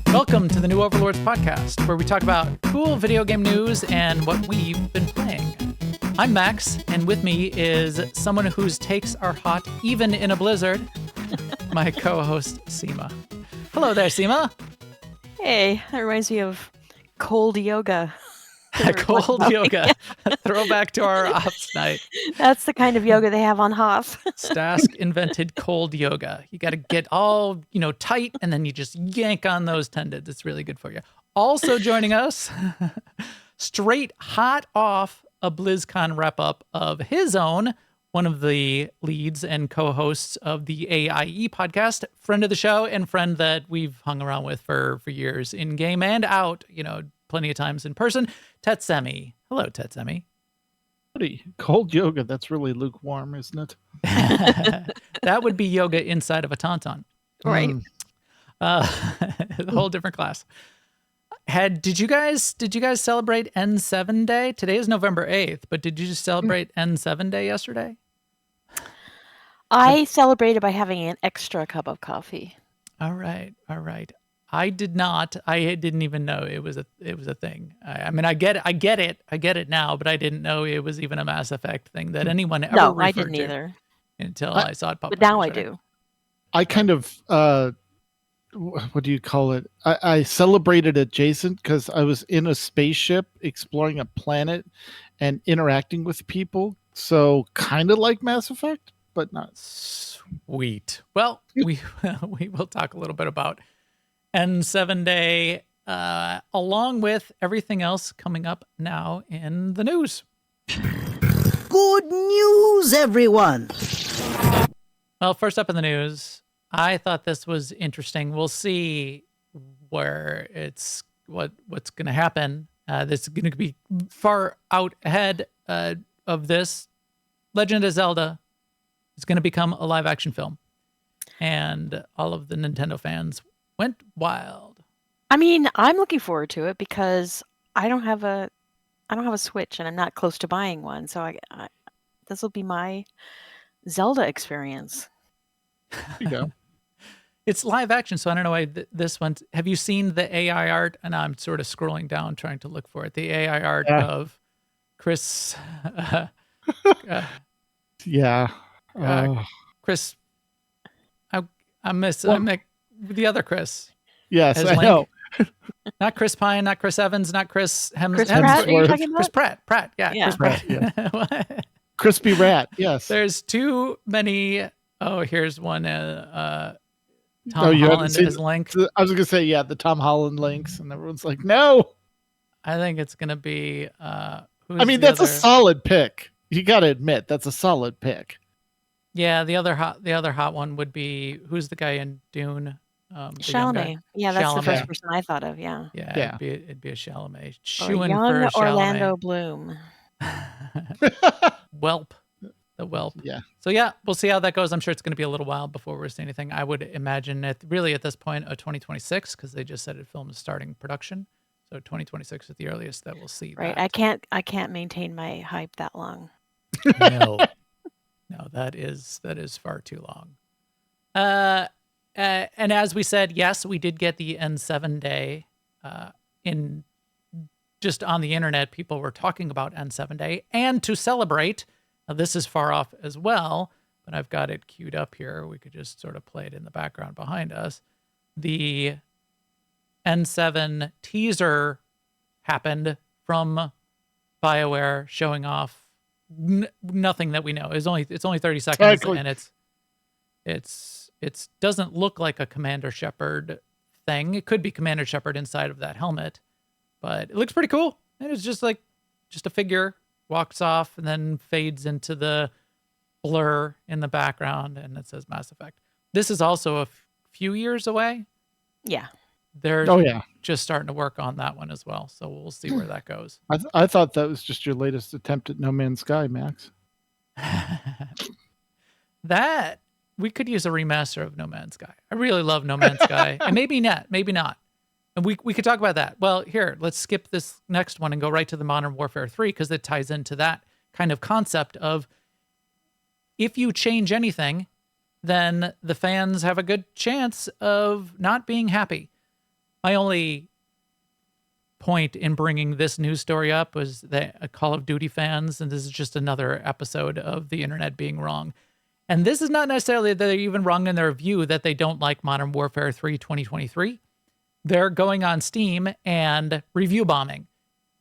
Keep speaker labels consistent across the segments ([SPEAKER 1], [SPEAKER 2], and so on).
[SPEAKER 1] Welcome to the new Overlords Podcast, where we talk about cool video game news and what we've been playing. I'm Max, and with me is someone whose takes are hot even in a blizzard, my co-host, Sema. Hello there, Sema.
[SPEAKER 2] Hey, that reminds me of cold yoga.
[SPEAKER 1] Cold yoga. Throwback to our ops night.
[SPEAKER 2] That's the kind of yoga they have on Hoth.
[SPEAKER 1] Stask invented cold yoga. You got to get all, tight, and then you just yank on those tendons. It's really good for you. Also joining us, straight hot off a BlizzCon wrap-up of his own, one of the leads and co-hosts of the AIE podcast, friend of the show and friend that we've hung around with for years in game and out, plenty of times in person, Tetsemi. Hello, Tetsemi.
[SPEAKER 3] Buddy, cold yoga, that's really lukewarm, isn't it?
[SPEAKER 1] That would be yoga inside of a tauntaun.
[SPEAKER 2] Right.
[SPEAKER 1] A whole different class. Did you guys celebrate N7 Day? Today is November 8th, but did you just celebrate N7 Day yesterday?
[SPEAKER 2] I celebrated by having an extra cup of coffee.
[SPEAKER 1] All right. I did not. I didn't even know it was a thing. I mean, I get it now, but I didn't know it was even a Mass Effect thing that anyone ever referred to.
[SPEAKER 2] No, I didn't either.
[SPEAKER 1] Until I saw it pop up.
[SPEAKER 2] But now I do.
[SPEAKER 3] I kind of, what do you call it? I celebrated adjacent because I was in a spaceship exploring a planet and interacting with people. So kind of like Mass Effect, but not.
[SPEAKER 1] Sweet. Well, we will talk a little bit about N7 Day, along with everything else coming up now in the news.
[SPEAKER 4] Good news, everyone!
[SPEAKER 1] Well, first up in the news, I thought this was interesting. We'll see where what's going to happen. This is going to be far out ahead of this. Legend of Zelda is going to become a live-action film, and all of the Nintendo fans went wild.
[SPEAKER 2] I mean, I'm looking forward to it because I don't have a Switch and I'm not close to buying one. So this will be my Zelda experience.
[SPEAKER 3] There you go.
[SPEAKER 1] It's live action, so I don't know why this one. Have you seen the AI art? And I'm sort of scrolling down trying to look for it. The AI art of Chris. Chris. I'm the other Chris.
[SPEAKER 3] Yes, I know.
[SPEAKER 1] Not Chris Pine, not Chris Evans, not Chris
[SPEAKER 2] Pratt, are you talking about?
[SPEAKER 1] Chris Pratt. Yeah. Chris Pratt.
[SPEAKER 3] Yeah. Crispy Rat, yes.
[SPEAKER 1] There's too many. Oh, here's one. Tom Holland is linked.
[SPEAKER 3] I was going to say, the Tom Holland links, and everyone's like, no.
[SPEAKER 1] I think it's going to be.
[SPEAKER 3] That's a solid pick. You got to admit, that's a solid pick.
[SPEAKER 1] Yeah, the other hot one would be, who's the guy in Dune?
[SPEAKER 2] Chalamet. Yeah, that's the first person I thought of. Yeah.
[SPEAKER 1] Yeah. It'd be a Chalamet.
[SPEAKER 2] Young Orlando Bloom.
[SPEAKER 1] Whelp. The Whelp.
[SPEAKER 3] Yeah.
[SPEAKER 1] So we'll see how that goes. I'm sure it's going to be a little while before we see anything. I would imagine at this point, 2026, because they just said the film is starting production. So 2026 is the earliest that we'll see.
[SPEAKER 2] Right.
[SPEAKER 1] That.
[SPEAKER 2] I can't maintain my hype that long.
[SPEAKER 1] No, that is far too long. And as we said, yes, we did get the N7 Day. Just on the internet, people were talking about N7 Day, and to celebrate. Now, this is far off as well, but I've got it queued up here. We could just sort of play it in the background behind us. The N7 teaser happened from BioWare, showing off nothing that we know. It's only 30 seconds, and it doesn't look like a Commander Shepard thing. It could be Commander Shepard inside of that helmet, but it looks pretty cool. And it's just a figure walks off and then fades into the blur in the background, and it says Mass Effect. This is also a few years away.
[SPEAKER 2] Yeah.
[SPEAKER 1] They're just starting to work on that one as well, so we'll see where that goes.
[SPEAKER 3] I thought that was just your latest attempt at No Man's Sky, Max.
[SPEAKER 1] That we could use a remaster of No Man's Sky. I really love No Man's Sky, and maybe not. And we could talk about that. Well, here, let's skip this next one and go right to the Modern Warfare 3, because it ties into that kind of concept of, if you change anything, then the fans have a good chance of not being happy. My only point in bringing this news story up was that Call of Duty fans, and this is just another episode of the internet being wrong. And this is not necessarily that they're even wrong in their view that they don't like Modern Warfare 3 2023. They're going on Steam and review bombing.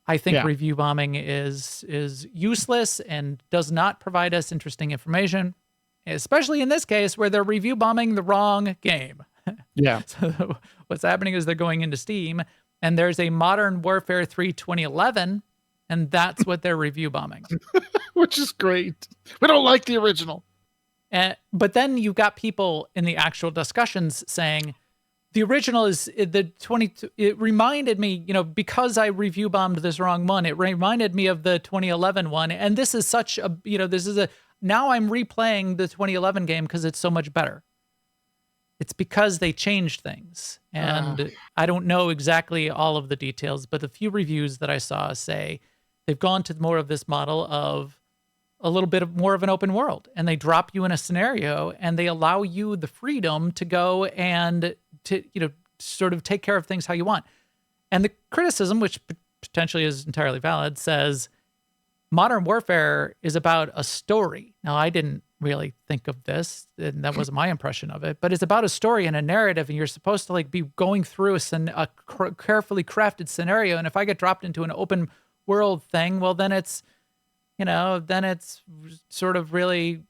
[SPEAKER 1] I think review bombing is useless and does not provide us interesting information, especially in this case where they're review bombing the wrong game.
[SPEAKER 3] Yeah.
[SPEAKER 1] So what's happening is they're going into Steam and there's a Modern Warfare 3 2011, and that's what they're review bombing.
[SPEAKER 3] Which is great. We don't like the original.
[SPEAKER 1] But then you've got people in the actual discussions saying, the original is the 20. It reminded me, because I review bombed this wrong one, it reminded me of the 2011 one. And this is such a, now I'm replaying the 2011 game because it's so much better. It's because they changed things. And I don't know exactly all of the details, but the few reviews that I saw say they've gone to more of this model of a little bit more of an open world, and they drop you in a scenario and they allow you the freedom to go and to, sort of take care of things how you want. And the criticism, which potentially is entirely valid, says Modern Warfare is about a story. Now, I didn't really think of this, and that wasn't my impression of it, but it's about a story and a narrative, and you're supposed to be going through a carefully crafted scenario. And if I get dropped into an open world thing, well, then it's sort of really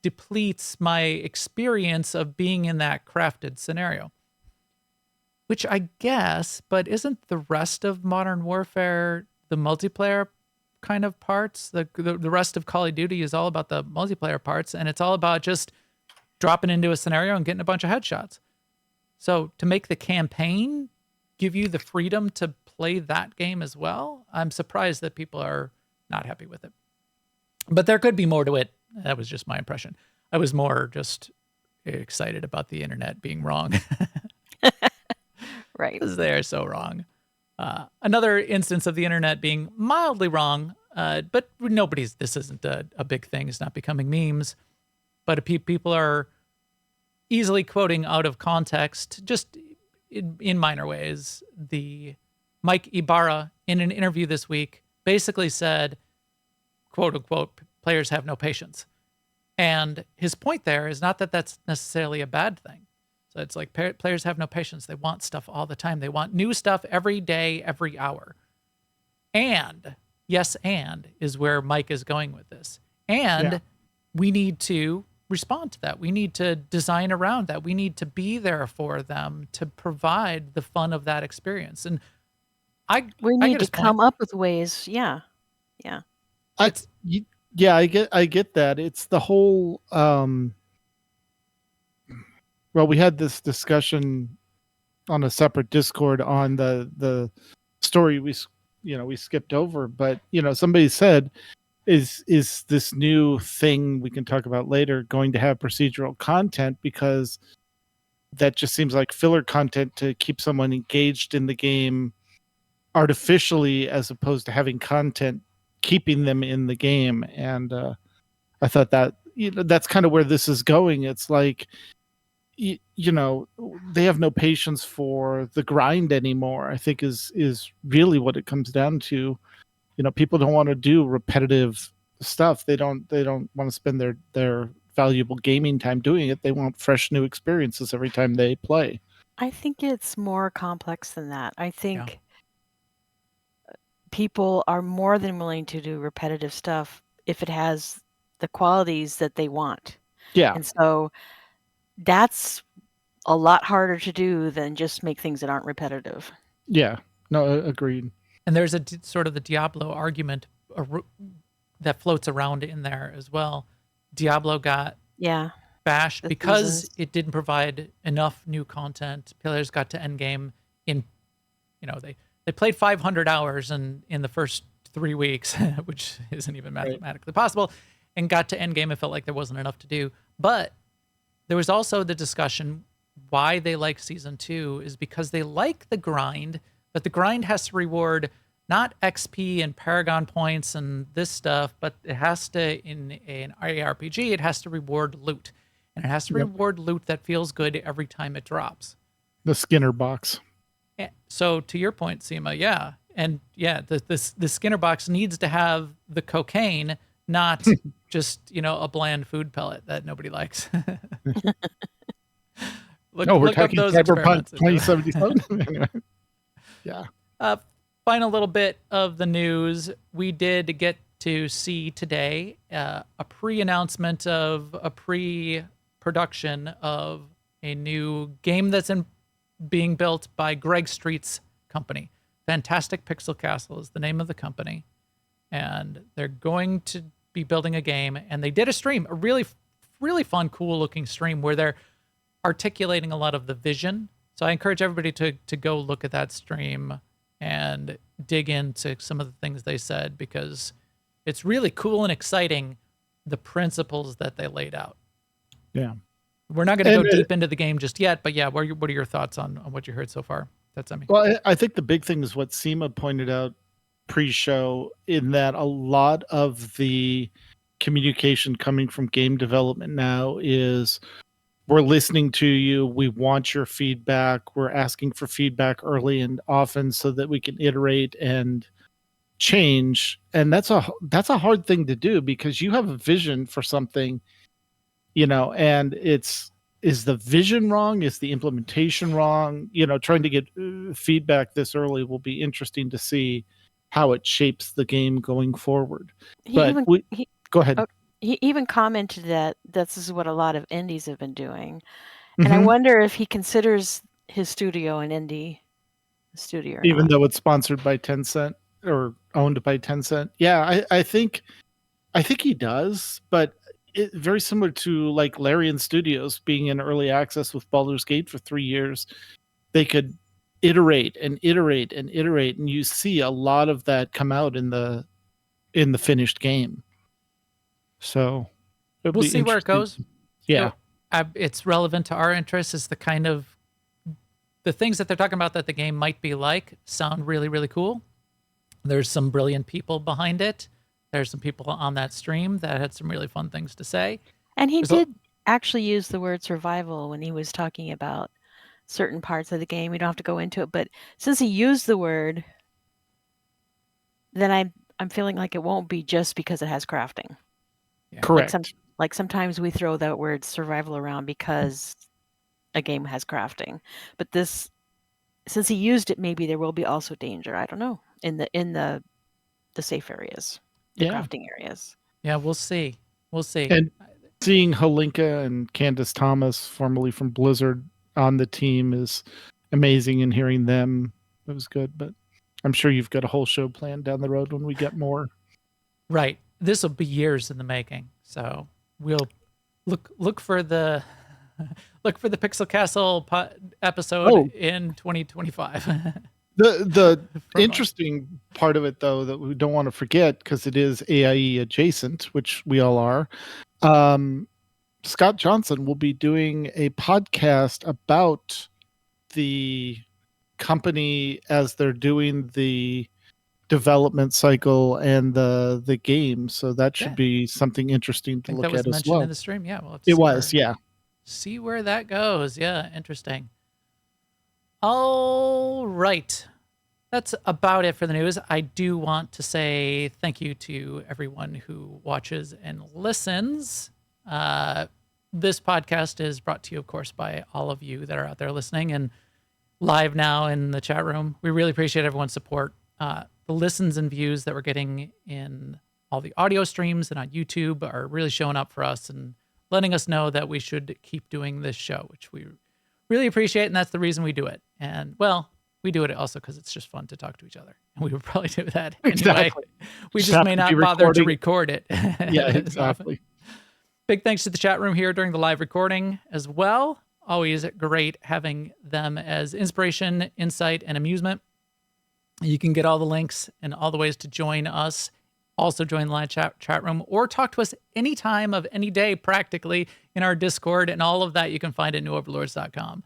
[SPEAKER 1] depletes my experience of being in that crafted scenario. Which I guess, but isn't the rest of Modern Warfare the multiplayer kind of parts? The rest of Call of Duty is all about the multiplayer parts, and it's all about just dropping into a scenario and getting a bunch of headshots. So to make the campaign give you the freedom to play that game as well, I'm surprised that people are not happy with it. But there could be more to it. That was just my impression. I was more just excited about the internet being wrong.
[SPEAKER 2] Right.
[SPEAKER 1] Because they are so wrong. Another instance of the internet being mildly wrong, but this isn't a big thing. It's not becoming memes. But people are easily quoting out of context, just in minor ways. The Mike Ibarra, in an interview this week, basically said, quote unquote, players have no patience. And his point there is not that that's necessarily a bad thing. So it's like players have no patience. They want stuff all the time. They want new stuff every day, every hour. And is where Mike is going with this. And we need to respond to that. We need to design around that. We need to be there for them to provide the fun of that experience. And
[SPEAKER 2] we need to come up with ways. Yeah.
[SPEAKER 3] I get that. It's the whole. Well, we had this discussion on a separate Discord on the story we skipped over, but somebody said, is this new thing we can talk about later going to have procedural content, because that just seems like filler content to keep someone engaged in the game artificially, as opposed to having content keeping them in the game. And I thought that that's kind of where this is going. It's like, they have no patience for the grind anymore, I think is really what it comes down to. People don't want to do repetitive stuff. They don't want to spend their valuable gaming time doing it. They want fresh new experiences every time they play.
[SPEAKER 2] I think it's more complex than that. I think people are more than willing to do repetitive stuff if it has the qualities that they want.
[SPEAKER 3] Yeah.
[SPEAKER 2] And so that's a lot harder to do than just make things that aren't repetitive.
[SPEAKER 3] Yeah. No, agreed.
[SPEAKER 1] And there's a sort of the Diablo argument that floats around in there as well. Diablo got bashed because it didn't provide enough new content. Players got to endgame in, they played 500 hours in the first 3 weeks, which isn't even mathematically possible, and got to endgame. It felt like there wasn't enough to do. But there was also the discussion why they like Season 2 is because they like the grind, but the grind has to reward not XP and Paragon points and this stuff, but it has to, in an ARPG, it has to reward loot. and it has to
[SPEAKER 3] Yep.
[SPEAKER 1] reward loot that feels good every time it drops.
[SPEAKER 3] The Skinner box.
[SPEAKER 1] So to your point, Sema, yeah. And yeah, the Skinner box needs to have the cocaine, not just, a bland food pellet that nobody likes.
[SPEAKER 3] We're
[SPEAKER 1] look up
[SPEAKER 3] talking
[SPEAKER 1] those
[SPEAKER 3] Cyberpunk
[SPEAKER 1] experiments.
[SPEAKER 3] 2077. Anyway. Yeah.
[SPEAKER 1] Final little bit of the news. We did get to see today a pre-announcement of a pre-production of a new game that's being built by Greg Street's company. Fantastic Pixel Castle is the name of the company. And they're going to be building a game. And they did a stream, a really, really fun, cool looking stream where they're articulating a lot of the vision. So I encourage everybody to go look at that stream and dig into some of the things they said, because it's really cool and exciting, the principles that they laid out.
[SPEAKER 3] Yeah.
[SPEAKER 1] We're not going to go deep into the game just yet, but yeah, what are your thoughts on what you heard so far? Tetsemi.
[SPEAKER 3] Well, I think the big thing is what Sema pointed out pre-show, in that a lot of the communication coming from game development now is, we're listening to you, we want your feedback, we're asking for feedback early and often so that we can iterate and change. And that's a hard thing to do, because you have a vision for something, and is the vision wrong? Is the implementation wrong? Trying to get feedback this early will be interesting to see how it shapes the game going forward. Go ahead.
[SPEAKER 2] He even commented that this is what a lot of indies have been doing. And I wonder if he considers his studio an indie studio or
[SPEAKER 3] Even
[SPEAKER 2] not.
[SPEAKER 3] though it's sponsored by Tencent or owned by Tencent. Yeah, I think he does, but very similar to like Larian Studios being in early access with Baldur's Gate for 3 years. They could iterate and iterate and iterate, and you see a lot of that come out in the finished game. So
[SPEAKER 1] we'll see where it goes.
[SPEAKER 3] Yeah.
[SPEAKER 1] It's relevant to our interests. Is the things that they're talking about that the game might be like sound really, really cool. There's some brilliant people behind it. There's some people on that stream that had some really fun things to say.
[SPEAKER 2] And he did actually use the word survival when he was talking about certain parts of the game. We don't have to go into it, but since he used the word, then I'm feeling like it won't be just because it has crafting.
[SPEAKER 1] Yeah.
[SPEAKER 3] Correct.
[SPEAKER 2] Like sometimes we throw that word survival around because a game has crafting, but this, since he used it, maybe there will be also danger. I don't know, in the safe areas, the crafting areas.
[SPEAKER 1] Yeah, we'll see.
[SPEAKER 3] And seeing Holinka and Candace Thomas, formerly from Blizzard, on the team is amazing, and hearing them, it was good. But I'm sure you've got a whole show planned down the road when we get more.
[SPEAKER 1] Right. This will be years in the making. So we'll look for the Pixel Castle episode in 2025.
[SPEAKER 3] The interesting part of it, though, that we don't want to forget, because it is AIE adjacent, which we all are. Scott Johnson will be doing a podcast about the company as they're doing the development cycle and the game. So that should be something interesting to look at as well.
[SPEAKER 1] That was mentioned in the stream. Yeah, well,
[SPEAKER 3] it was. Yeah.
[SPEAKER 1] See where that goes. Yeah, interesting. All right. That's about it for the news. I do want to say thank you to everyone who watches and listens. This podcast is brought to you, of course, by all of you that are out there listening and live now in the chat room. We really appreciate everyone's support. The listens and views that we're getting in all the audio streams and on YouTube are really showing up for us and letting us know that we should keep doing this show, which we really appreciate, and that's the reason we do it. And, well, we do it also because it's just fun to talk to each other, and we would probably do that anyway.
[SPEAKER 3] Exactly.
[SPEAKER 1] We just may not bother to record it.
[SPEAKER 3] Yeah, exactly.
[SPEAKER 1] Big thanks to the chat room here during the live recording as well. Always great having them as inspiration, insight, and amusement. You can get all the links and all the ways to join us. Also join the live chat room, or talk to us any time of any day, practically, in our Discord, and all of that you can find at newoverlords.com.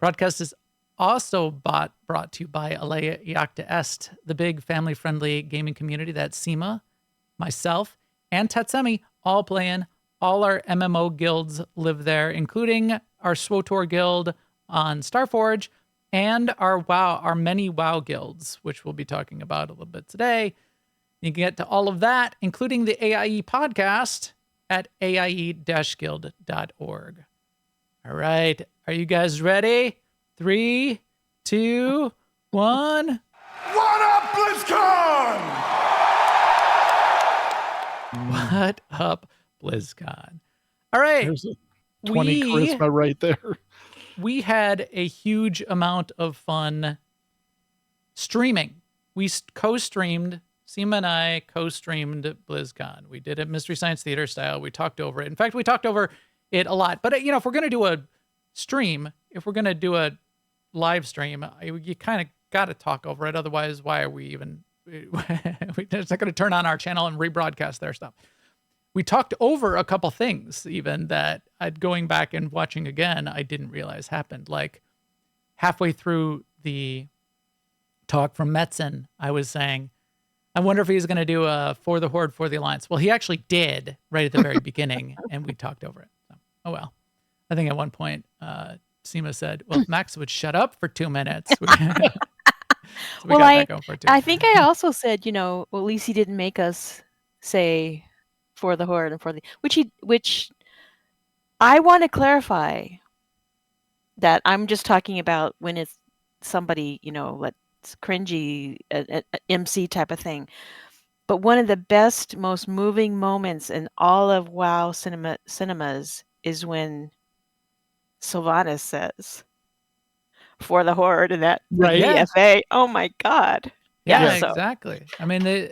[SPEAKER 1] Broadcast is also brought to you by Alea Iacta Est, the big family-friendly gaming community that Sema, myself, and Tetsemi all play in All our MMO guilds live there, including our SWTOR guild on Starforge and our many WoW guilds, which we'll be talking about a little bit today. You can get to all of that, including the AIE podcast at aie-guild.org. All right. Are you guys ready? 3, 2, 1.
[SPEAKER 5] What up, BlizzCon?
[SPEAKER 1] What up, BlizzCon? All right.
[SPEAKER 3] There's a 20 charisma right there.
[SPEAKER 1] We had a huge amount of fun streaming. We co-streamed, Sema and I co-streamed BlizzCon. We did it Mystery Science Theater style. We talked over it. In fact, we talked over it a lot. But, if we're going to do a stream, if we're going to do a live stream, you kind of got to talk over it. Otherwise, why are we even... we're just not going to turn on our channel and rebroadcast their stuff. We talked over a couple things even that going back and watching again, I didn't realize happened. Like halfway through the talk from Metzen, I was saying, I wonder if he's going to do a For the Horde, For the Alliance. Well, he actually did right at the very beginning, and we talked over it. So, oh well. I think at one point, Sema said, well, if Max would shut up for 2 minutes. So
[SPEAKER 2] I think I also said, well, at least he didn't make us say For the Horde and for the which I want to clarify that I'm just talking about when it's somebody, let's cringy MC type of thing. But one of the best, most moving moments in all of WoW cinemas is when Sylvanas says For the Horde and that
[SPEAKER 3] Right.
[SPEAKER 2] BFA. Oh my God.
[SPEAKER 1] Yeah,
[SPEAKER 2] so-
[SPEAKER 1] exactly. I mean,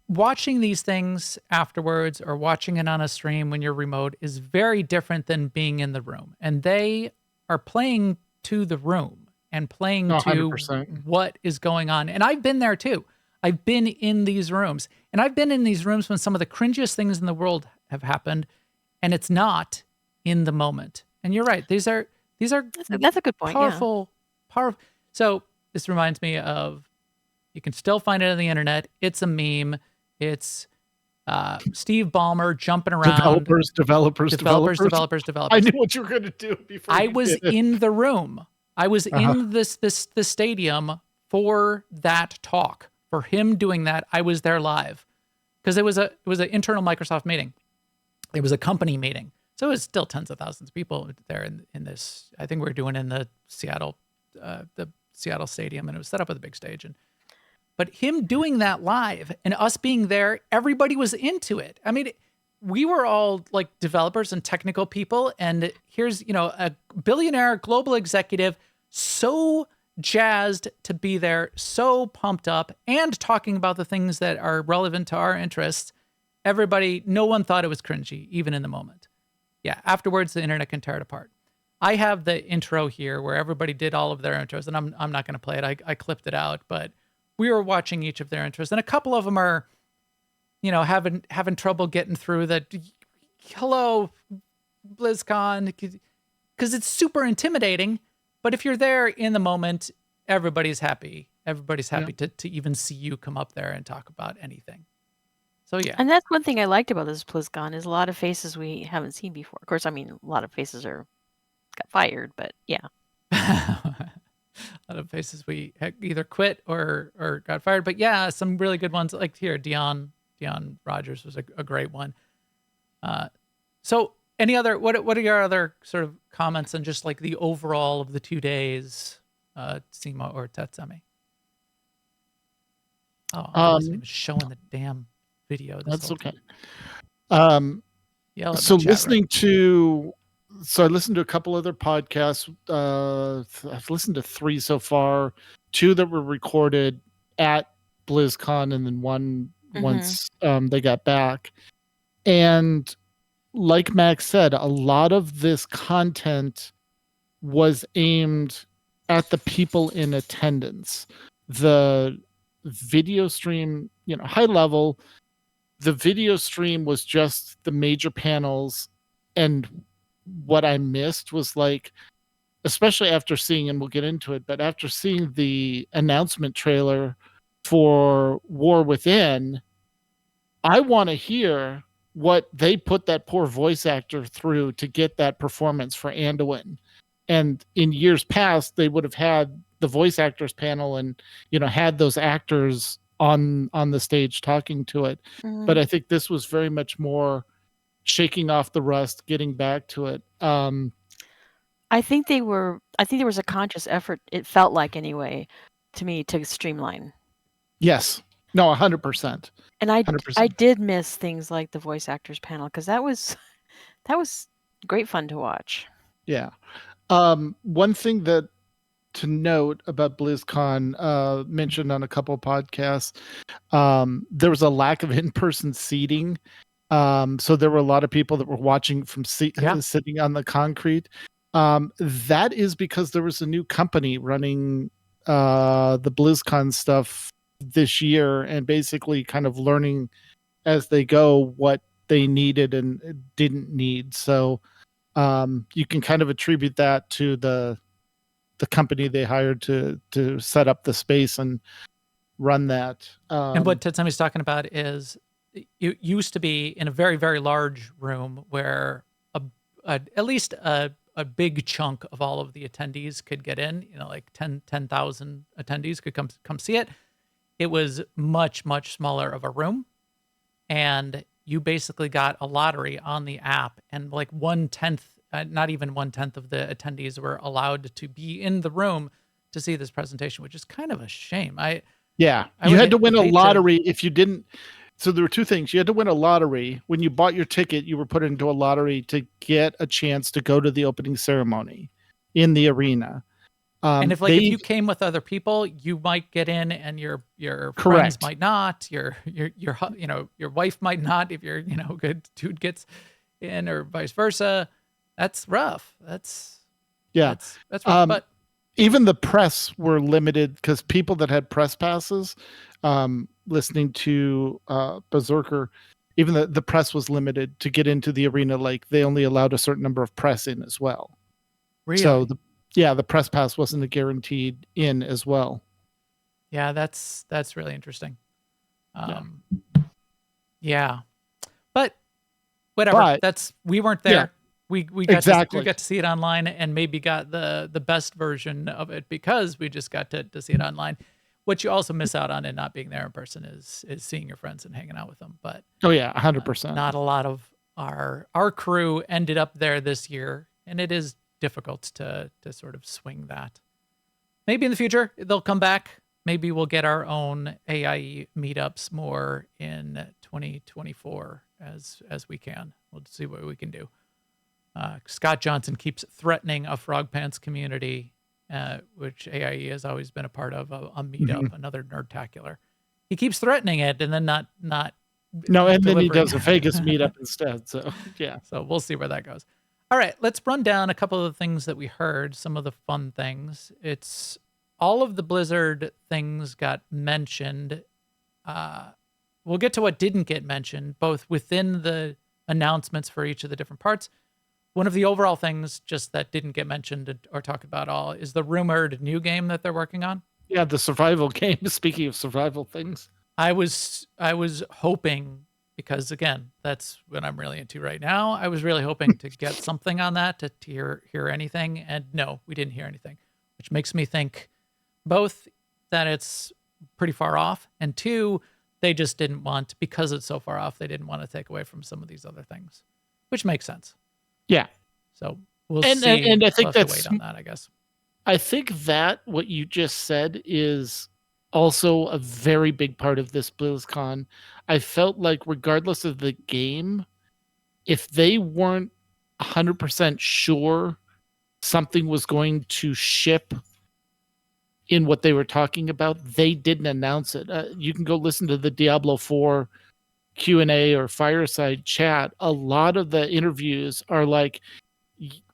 [SPEAKER 1] watching these things afterwards or watching it on a stream when you're remote is very different than being in the room. And they are playing to the room and playing to
[SPEAKER 3] 100%.
[SPEAKER 1] what is going on. And I've been there too. I've been in these rooms. And I've been in these rooms when some of the cringiest things in the world have happened, and it's not in the moment. And you're right. These are
[SPEAKER 2] That's a good point.
[SPEAKER 1] powerful. So this reminds me of, you can still find it on the internet. It's a meme. It's Steve Ballmer jumping around.
[SPEAKER 3] Developers.
[SPEAKER 1] Developers.
[SPEAKER 3] I knew what you were going to do before.
[SPEAKER 1] I
[SPEAKER 3] you
[SPEAKER 1] was
[SPEAKER 3] did it.
[SPEAKER 1] in the room. I was in this stadium for that talk, for him doing that. I was there live because it was an internal Microsoft meeting. It was a company meeting. So it was still tens of thousands of people there in this. I think we were doing in the Seattle stadium, and it was set up with a big stage. But him doing that live and us being there, everybody was into it. I mean, we were all like developers and technical people, and here's a billionaire global executive, so jazzed to be there, so pumped up, and talking about the things that are relevant to our interests. Everybody, no one thought it was cringy, even in the moment. Yeah, afterwards, the internet can tear it apart. I have the intro here where everybody did all of their intros, and I'm not going to play it. I clipped it out, but we were watching each of their intros, and a couple of them are, having trouble getting through that. Hello, BlizzCon, because it's super intimidating. But if you're there in the moment, everybody's happy. Everybody's happy to even see you come up there and talk about anything. So yeah.
[SPEAKER 2] And that's one thing I liked about this BlizzCon is a lot of faces we haven't seen before. Of course, I mean, a lot of faces got fired, but yeah.
[SPEAKER 1] A lot of faces we either quit or got fired. But yeah, some really good ones. Like here, Dion Rogers was a great one. So any other, what are your other sort of comments on just like the overall of the 2 days, Sema or Tetsemi? Oh, I wasn't even showing the damn video.
[SPEAKER 3] That's okay.
[SPEAKER 1] Yell at
[SPEAKER 3] So
[SPEAKER 1] the chat
[SPEAKER 3] listening to, I listened to a couple other podcasts. I've listened to 3 so far, 2 that were recorded at BlizzCon, and then one once they got back. And like Max said, a lot of this content was aimed at the people in attendance. The video stream, high level, the video stream was just the major panels. And what I missed was like, especially after seeing, and we'll get into it, but after seeing the announcement trailer for War Within, I want to hear what they put that poor voice actor through to get that performance for Anduin. And in years past, they would have had the voice actors panel and, had those actors on the stage talking to it.
[SPEAKER 2] Mhm.
[SPEAKER 3] But I think this was very much more shaking off the rust, getting back to it.
[SPEAKER 2] I think there was a conscious effort, it felt like anyway, to me, to streamline.
[SPEAKER 3] Yes. No, 100%.
[SPEAKER 2] And I
[SPEAKER 3] 100%.
[SPEAKER 2] did miss things like the voice actors panel, because that was great fun to watch.
[SPEAKER 3] Yeah. One thing that to note about BlizzCon, mentioned on a couple of podcasts, there was a lack of in-person seating. So there were a lot of people that were watching from sitting on the concrete. That is because there was a new company running the BlizzCon stuff this year and basically kind of learning as they go what they needed and didn't need. So you can kind of attribute that to the company they hired to set up the space and run that.
[SPEAKER 1] And what Tetsemi's talking about is it used to be in a very, very large room where at least a big chunk of all of the attendees could get in, like 10,000 attendees could come see it. It was much, much smaller of a room. And you basically got a lottery on the app, and like 1/10, not even 1/10 of the attendees were allowed to be in the room to see this presentation, which is kind of a shame.
[SPEAKER 3] You had to win a lottery if you didn't. So there were two things. You had to win a lottery. When you bought your ticket, you were put into a lottery to get a chance to go to the opening ceremony in the arena.
[SPEAKER 1] And if you came with other people, you might get in, and your friends might not. Your wife might not if your good dude gets in, or vice versa. That's rough. That's rough. But
[SPEAKER 3] even the press were limited because people that had press passes, listening to Berserker, even the press was limited to get into the arena. Like they only allowed a certain number of press in as well.
[SPEAKER 1] Really?
[SPEAKER 3] So the press pass wasn't guaranteed in as well.
[SPEAKER 1] Yeah, that's really interesting. Yeah. But whatever. We weren't there.
[SPEAKER 3] Yeah.
[SPEAKER 1] We got to see it online, and maybe got the best version of it because we just got to see it online. What you also miss out on in not being there in person is seeing your friends and hanging out with them. But
[SPEAKER 3] 100%.
[SPEAKER 1] Not a lot of our crew ended up there this year, and it is difficult to sort of swing that. Maybe in the future they'll come back. Maybe we'll get our own AIE meetups more in 2024 as we can. We'll see what we can do. Scott Johnson keeps threatening a Frog Pants community, which AIE has always been a part of, a meetup, another Nerdtacular. He keeps threatening it and then not
[SPEAKER 3] No, and then he does a Vegas meetup instead. So yeah.
[SPEAKER 1] So we'll see where that goes. All right, let's run down a couple of the things that we heard, some of the fun things. It's all of the Blizzard things got mentioned. We'll get to what didn't get mentioned, both within the announcements for each of the different parts. One of the overall things just that didn't get mentioned or talked about at all is the rumored new game that they're working on.
[SPEAKER 3] Yeah, the survival game. Speaking of survival things,
[SPEAKER 1] I was hoping, because again, that's what I'm really into right now. I was really hoping to get something on that, to hear anything, and no, we didn't hear anything, which makes me think both that it's pretty far off, and two, they just didn't want, because it's so far off, they didn't want to take away from some of these other things, which makes sense.
[SPEAKER 3] Yeah.
[SPEAKER 1] So we'll see.
[SPEAKER 3] And I think
[SPEAKER 1] that's wait on that, I guess.
[SPEAKER 3] I think that what you just said is also a very big part of this BlizzCon. I felt like regardless of the game, if they weren't 100% sure something was going to ship in what they were talking about, they didn't announce it. You can go listen to the Diablo 4 Q&A or fireside chat. A lot of the interviews are like,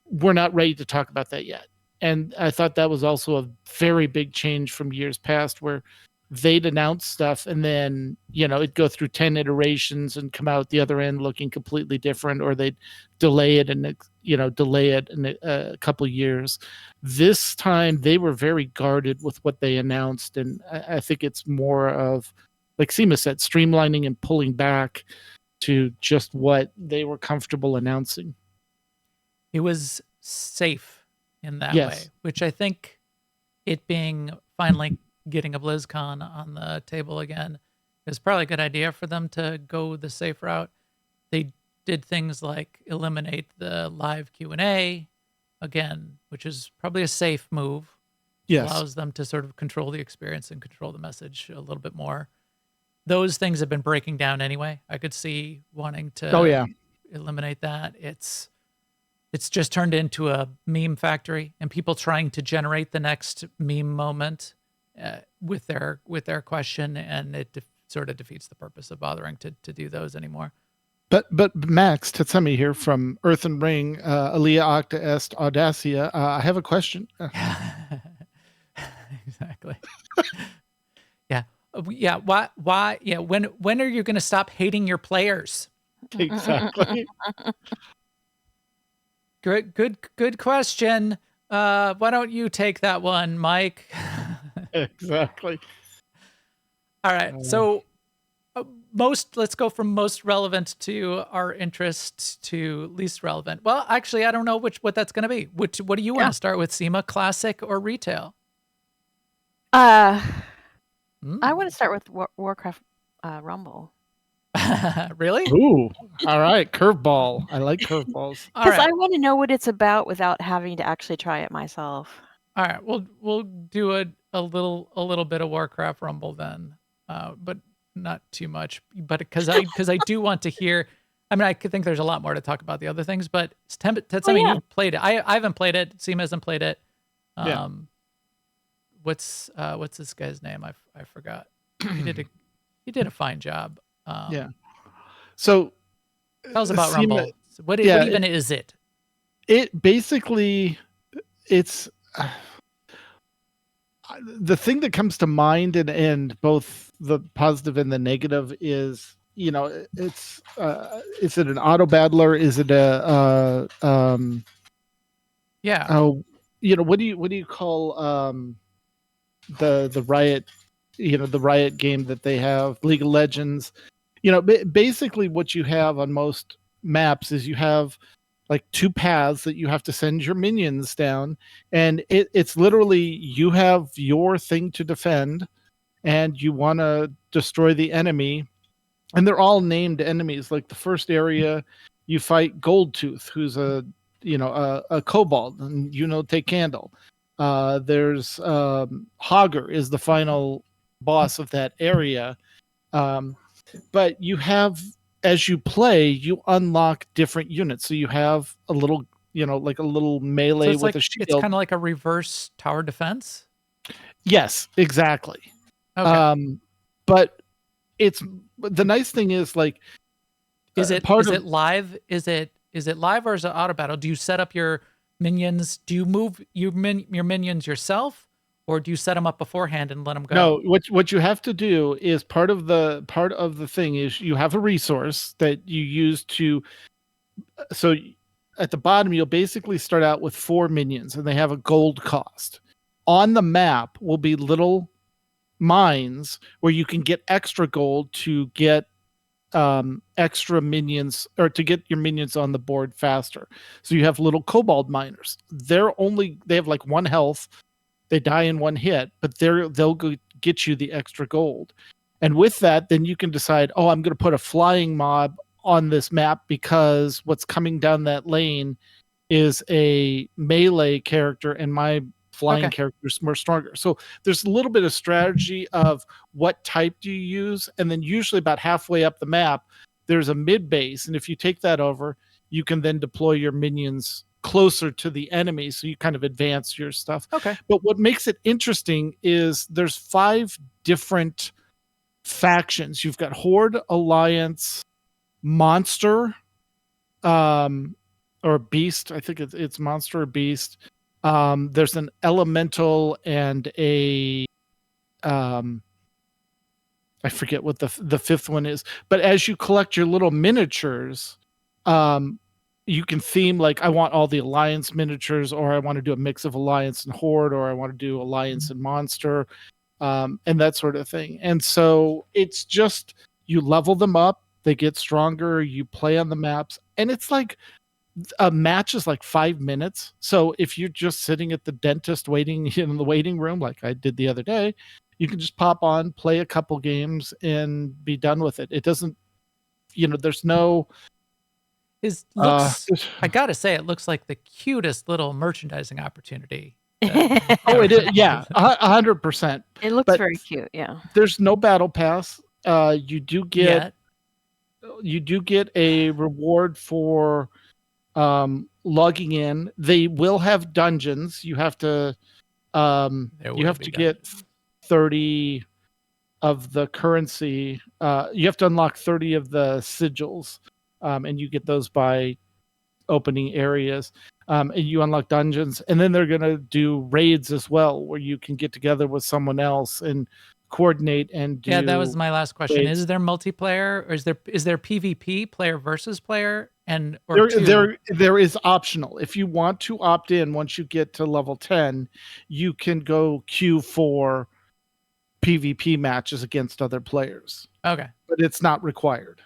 [SPEAKER 3] we're not ready to talk about that yet. And I thought that was also a very big change from years past, where they'd announce stuff and then, it'd go through 10 iterations and come out the other end looking completely different, or they'd delay it in a couple of years. This time they were very guarded with what they announced. And I think it's more of, like Sema said, streamlining and pulling back. to just what they were comfortable announcing.
[SPEAKER 1] It was safe in that
[SPEAKER 3] Yes.
[SPEAKER 1] way, which I think it being finally getting a BlizzCon on the table again is probably a good idea for them to go the safe route. They did things like eliminate the live Q&A again, which is probably a safe move.
[SPEAKER 3] Yes.
[SPEAKER 1] Allows them to sort of control the experience and control the message a little bit more. Those things have been breaking down anyway. I could see wanting to eliminate that. It's just turned into a meme factory, and people trying to generate the next meme moment with their question, and it sort of defeats the purpose of bothering to do those anymore.
[SPEAKER 3] But Max Tetsemi here from Earth and Ring, Alia Octa Est Audacia. I have a question.
[SPEAKER 1] Exactly. Yeah. Yeah. Why? Yeah. When are you going to stop hating your players?
[SPEAKER 3] Exactly.
[SPEAKER 1] Good question. Why don't you take that one, Mike?
[SPEAKER 3] Exactly.
[SPEAKER 1] All right. So let's go from most relevant to our interest to least relevant. Well, actually, I don't know what that's going to be. What do you want to start with, Sema? Classic or retail?
[SPEAKER 2] I want to start with Warcraft Rumble.
[SPEAKER 1] Really?
[SPEAKER 3] Ooh. All right. Curveball. I like curveballs.
[SPEAKER 2] Because I want to know what it's about without having to actually try it myself.
[SPEAKER 1] All right. We'll do a little bit of Warcraft Rumble then, but not too much. But because I do want to hear. I mean, I could think there's a lot more to talk about the other things, but Tetsemi, you've played it. I haven't played it. Sema hasn't played it.
[SPEAKER 3] Yeah.
[SPEAKER 1] What's this guy's name? I forgot. He did a fine job.
[SPEAKER 3] Yeah. So
[SPEAKER 1] tell us about
[SPEAKER 3] Sema,
[SPEAKER 1] Rumble. What even is it?
[SPEAKER 3] It basically, it's the thing that comes to mind, and both the positive and the negative is, it's is it an auto battler? Is it a
[SPEAKER 1] yeah?
[SPEAKER 3] Oh, what do you call the Riot, the Riot game that they have, League of Legends? Basically what you have on most maps is you have like two paths that you have to send your minions down, and it's literally you have your thing to defend and you want to destroy the enemy, and they're all named enemies. Like the first area you fight Goldtooth, who's a kobold, and take Candle. There's Hogger is the final boss of that area. But you have, as you play, you unlock different units. So you have a little, like a little melee with a shield.
[SPEAKER 1] It's kind of like a reverse tower defense.
[SPEAKER 3] Yes, exactly.
[SPEAKER 1] Okay.
[SPEAKER 3] But the nice thing is, like,
[SPEAKER 1] is it live? Is it live or is it auto battle? Do you set up your minions? Do you move your minions yourself? Or do you set them up beforehand and let them go?
[SPEAKER 3] No, what you have to do is part of the thing is you have a resource that you use to. So at the bottom, you'll basically start out with 4 minions, and they have a gold cost. On the map will be little mines where you can get extra gold to get extra minions, or to get your minions on the board faster. So you have little kobold miners. They have like 1 health. They die in 1 hit, but they'll go get you the extra gold. And with that, then you can decide, I'm going to put a flying mob on this map because what's coming down that lane is a melee character, and my flying character is more stronger. So there's a little bit of strategy of what type do you use, and then usually about halfway up the map, there's a mid base, and if you take that over, you can then deploy your minions closer to the enemy, so you kind of advance your stuff.
[SPEAKER 1] Okay.
[SPEAKER 3] But what makes it interesting is there's 5 different factions. You've got Horde, Alliance, Monster, or Beast. I think it's Monster or Beast. There's an Elemental and a I forget what the 5th one is. But as you collect your little miniatures, you can theme, like, I want all the Alliance miniatures, or I want to do a mix of Alliance and Horde, or I want to do Alliance and Monster, and that sort of thing. And so it's just, you level them up, They get stronger. You play on the maps, and it's like a match is like 5 minutes. So if you're just sitting at the dentist waiting in the waiting room, like I did the other day, you can just pop on, play a couple games, and be done with it. It doesn't, there's no.
[SPEAKER 1] I gotta say, it looks like the cutest little merchandising opportunity.
[SPEAKER 3] Oh, it is. Yeah, 100%.
[SPEAKER 2] It looks
[SPEAKER 3] But
[SPEAKER 2] very cute. Yeah.
[SPEAKER 3] there's no battle pass. You do get
[SPEAKER 1] Yet.
[SPEAKER 3] a reward for logging in. They will have dungeons. You have to get 30 of the currency. You have to unlock 30 of the sigils, and you get those by opening areas. And you unlock dungeons, and then they're going to do raids as well, where you can get together with someone else and coordinate and do.
[SPEAKER 1] Yeah, that was my last question.
[SPEAKER 3] raids.
[SPEAKER 1] Is there multiplayer, or is there PvP, player versus player,
[SPEAKER 3] There is optional. If you want to opt in, once you get to level 10, you can go queue for PvP matches against other players,
[SPEAKER 1] Okay.
[SPEAKER 3] but it's not required.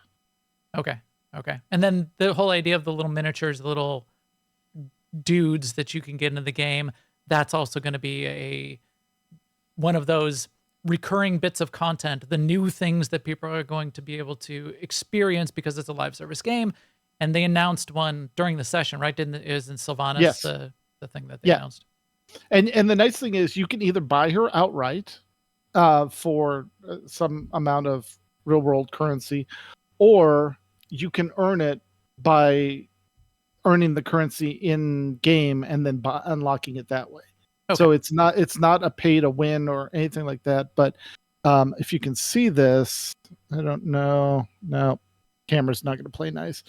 [SPEAKER 1] Okay. And then the whole idea of the little miniatures, the little dudes that you can get into the game, that's also going to be one of those recurring bits of content, the new things that people are going to be able to experience because it's a live service game. And they announced one during the session, right? It was in Sylvanas,
[SPEAKER 3] Yes.
[SPEAKER 1] the thing that they announced.
[SPEAKER 3] And the nice thing is you can either buy her outright for some amount of real world currency, or you can earn it by earning the currency in game and then unlocking it that way.
[SPEAKER 1] Okay.
[SPEAKER 3] So it's not a pay to win or anything like that. But if you can see this, I don't know. No, camera's not going to play nice.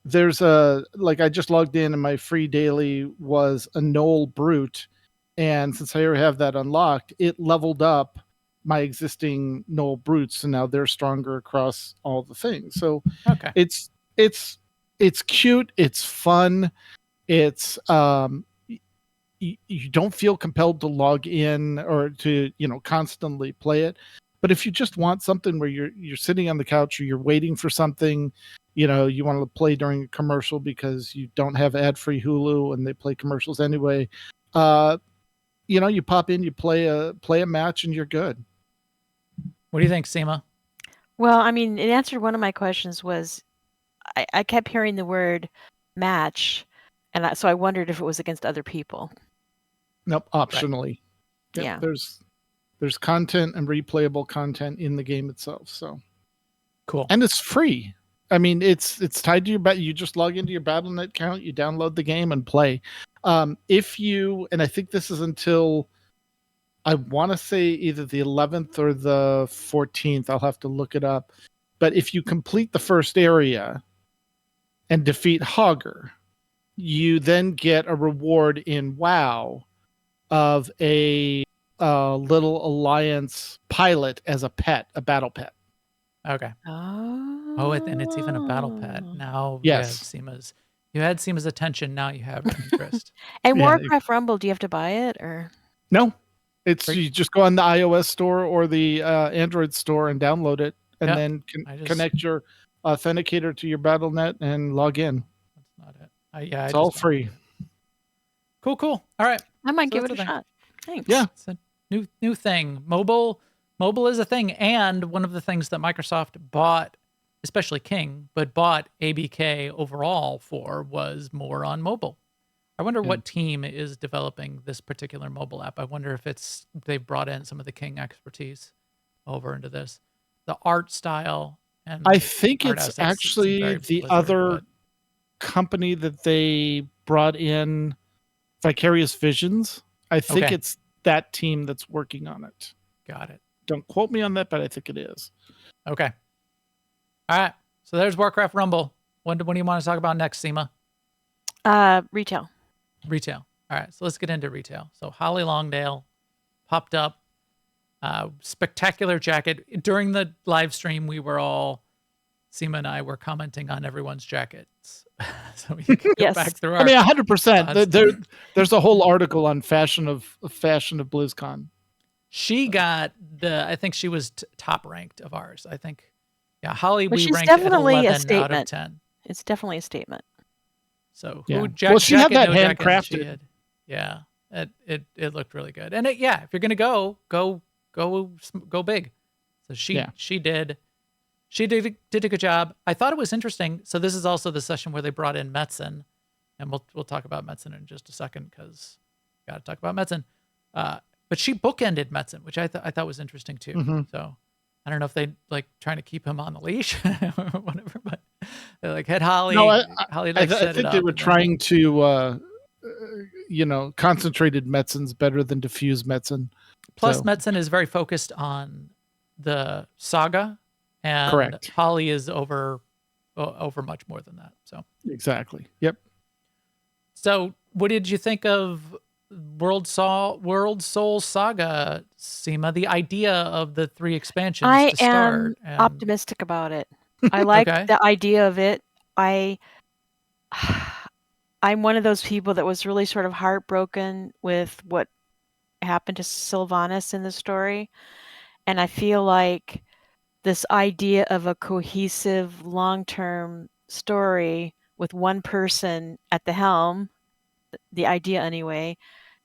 [SPEAKER 3] There's I just logged in and my free daily was a Knoll Brute. And since I already have that unlocked, it leveled up my existing Knoll Brutes, and now they're stronger across all the things. So
[SPEAKER 1] Okay.
[SPEAKER 3] it's cute, it's fun, it's you don't feel compelled to log in or to constantly play it. But if you just want something where you're sitting on the couch or you're waiting for something, you want to play during a commercial because you don't have ad-free Hulu and they play commercials anyway, you pop in, you play a match, and you're good.
[SPEAKER 1] What do you think, Sema?
[SPEAKER 2] Well, I mean, it answered one of my questions. Was I kept hearing the word match, and so I wondered if it was against other people.
[SPEAKER 3] Nope, optionally.
[SPEAKER 2] Right.
[SPEAKER 3] Yep,
[SPEAKER 2] Yeah.
[SPEAKER 3] There's content and replayable content in the game itself. So
[SPEAKER 1] Cool.
[SPEAKER 3] And it's free. I mean, it's tied to your you just log into your Battle.net account, you download the game and play. And I think this is until, I want to say either the 11th or the 14th. I'll have to look it up. But if you complete the first area and defeat Hogger, you then get a reward in WoW of a little Alliance pilot as a pet, a battle pet.
[SPEAKER 1] Okay.
[SPEAKER 2] Oh,
[SPEAKER 1] And it's even a battle pet. Now
[SPEAKER 3] Yes.
[SPEAKER 1] you had Sema's attention, now you have her interest.
[SPEAKER 2] And
[SPEAKER 3] Yeah.
[SPEAKER 2] Warcraft Rumble, do you have to buy it or?
[SPEAKER 3] No, it's
[SPEAKER 1] Great.
[SPEAKER 3] you just go on the iOS store or the Android store and download it, and
[SPEAKER 1] Yep.
[SPEAKER 3] then
[SPEAKER 1] I just-
[SPEAKER 3] connect your authenticator to your Battle.net and log in.
[SPEAKER 1] That's not it.
[SPEAKER 3] It's all free.
[SPEAKER 1] Cool. All right.
[SPEAKER 2] I might
[SPEAKER 1] So
[SPEAKER 2] give it
[SPEAKER 1] that's
[SPEAKER 2] a
[SPEAKER 1] the thing.
[SPEAKER 2] shot. Thanks.
[SPEAKER 3] Yeah.
[SPEAKER 1] It's a new thing. Mobile is a thing, and one of the things that Microsoft bought, especially King, but bought ABK overall for was more on mobile. I wonder what team is developing this particular mobile app. I wonder if they've brought in some of the King expertise over into this. The art style and
[SPEAKER 3] I think
[SPEAKER 1] art
[SPEAKER 3] it's
[SPEAKER 1] aesthetics seem
[SPEAKER 3] actually
[SPEAKER 1] very
[SPEAKER 3] the
[SPEAKER 1] Blizzard,
[SPEAKER 3] other
[SPEAKER 1] but-
[SPEAKER 3] company that they brought in, Vicarious Visions. I think
[SPEAKER 1] Okay.
[SPEAKER 3] it's that team that's working on it.
[SPEAKER 1] Got it.
[SPEAKER 3] Don't quote me on that, but I think it is.
[SPEAKER 1] Okay. All right. So there's Warcraft Rumble. What do you want to talk about next, Sema?
[SPEAKER 2] Retail.
[SPEAKER 1] Retail. All right. So let's get into retail. So Holly Longdale popped up. Spectacular jacket. During the live stream, Sema and I were commenting on everyone's jackets. So we can go
[SPEAKER 2] Yes.
[SPEAKER 1] back through
[SPEAKER 3] I
[SPEAKER 1] our...
[SPEAKER 3] mean, 100%.
[SPEAKER 1] thoughts.
[SPEAKER 3] There's a whole article on fashion of BlizzCon.
[SPEAKER 1] She got I think she was top ranked of ours. I think Yeah, Holly,
[SPEAKER 2] Which
[SPEAKER 1] we
[SPEAKER 2] is
[SPEAKER 1] ranked at
[SPEAKER 2] definitely a
[SPEAKER 1] 11 out of
[SPEAKER 2] statement.
[SPEAKER 1] 10.
[SPEAKER 2] It's definitely a statement.
[SPEAKER 1] So
[SPEAKER 3] Yeah.
[SPEAKER 1] who
[SPEAKER 3] Well, she had
[SPEAKER 1] jacket,
[SPEAKER 3] that
[SPEAKER 1] no jacket, and she
[SPEAKER 3] handcrafted.
[SPEAKER 1] had, yeah, it looked really good. And if you're gonna go big. So she did a good job. I thought it was interesting. So this is also the session where they brought in Metzen, and we'll talk about Metzen in just a second because got to talk about Metzen. But she bookended Metzen, which I thought was interesting too.
[SPEAKER 3] Mhm.
[SPEAKER 1] So I don't know if they like trying to keep him on the leash or whatever, but they like had Holly.
[SPEAKER 3] No,
[SPEAKER 1] Holly
[SPEAKER 3] I
[SPEAKER 1] like set it
[SPEAKER 3] think
[SPEAKER 1] up.
[SPEAKER 3] they were
[SPEAKER 1] and then-
[SPEAKER 3] trying to, concentrated Metzen's better than diffuse Metzen.
[SPEAKER 1] Plus,
[SPEAKER 3] So-
[SPEAKER 1] Metzen is very focused on the saga, and
[SPEAKER 3] Correct.
[SPEAKER 1] Holly is over much more than that. So,
[SPEAKER 3] Exactly. Yep.
[SPEAKER 1] so what did you think of World Soul Saga, Sema? The idea of the 3 expansions
[SPEAKER 2] I
[SPEAKER 1] to start.
[SPEAKER 2] am
[SPEAKER 1] and-
[SPEAKER 2] optimistic about it. I like
[SPEAKER 1] Okay.
[SPEAKER 2] the idea of it. I'm one of those people that was really sort of heartbroken with what happened to Sylvanas in the story. And I feel like this idea of a cohesive long-term story with one person at the helm, the idea anyway,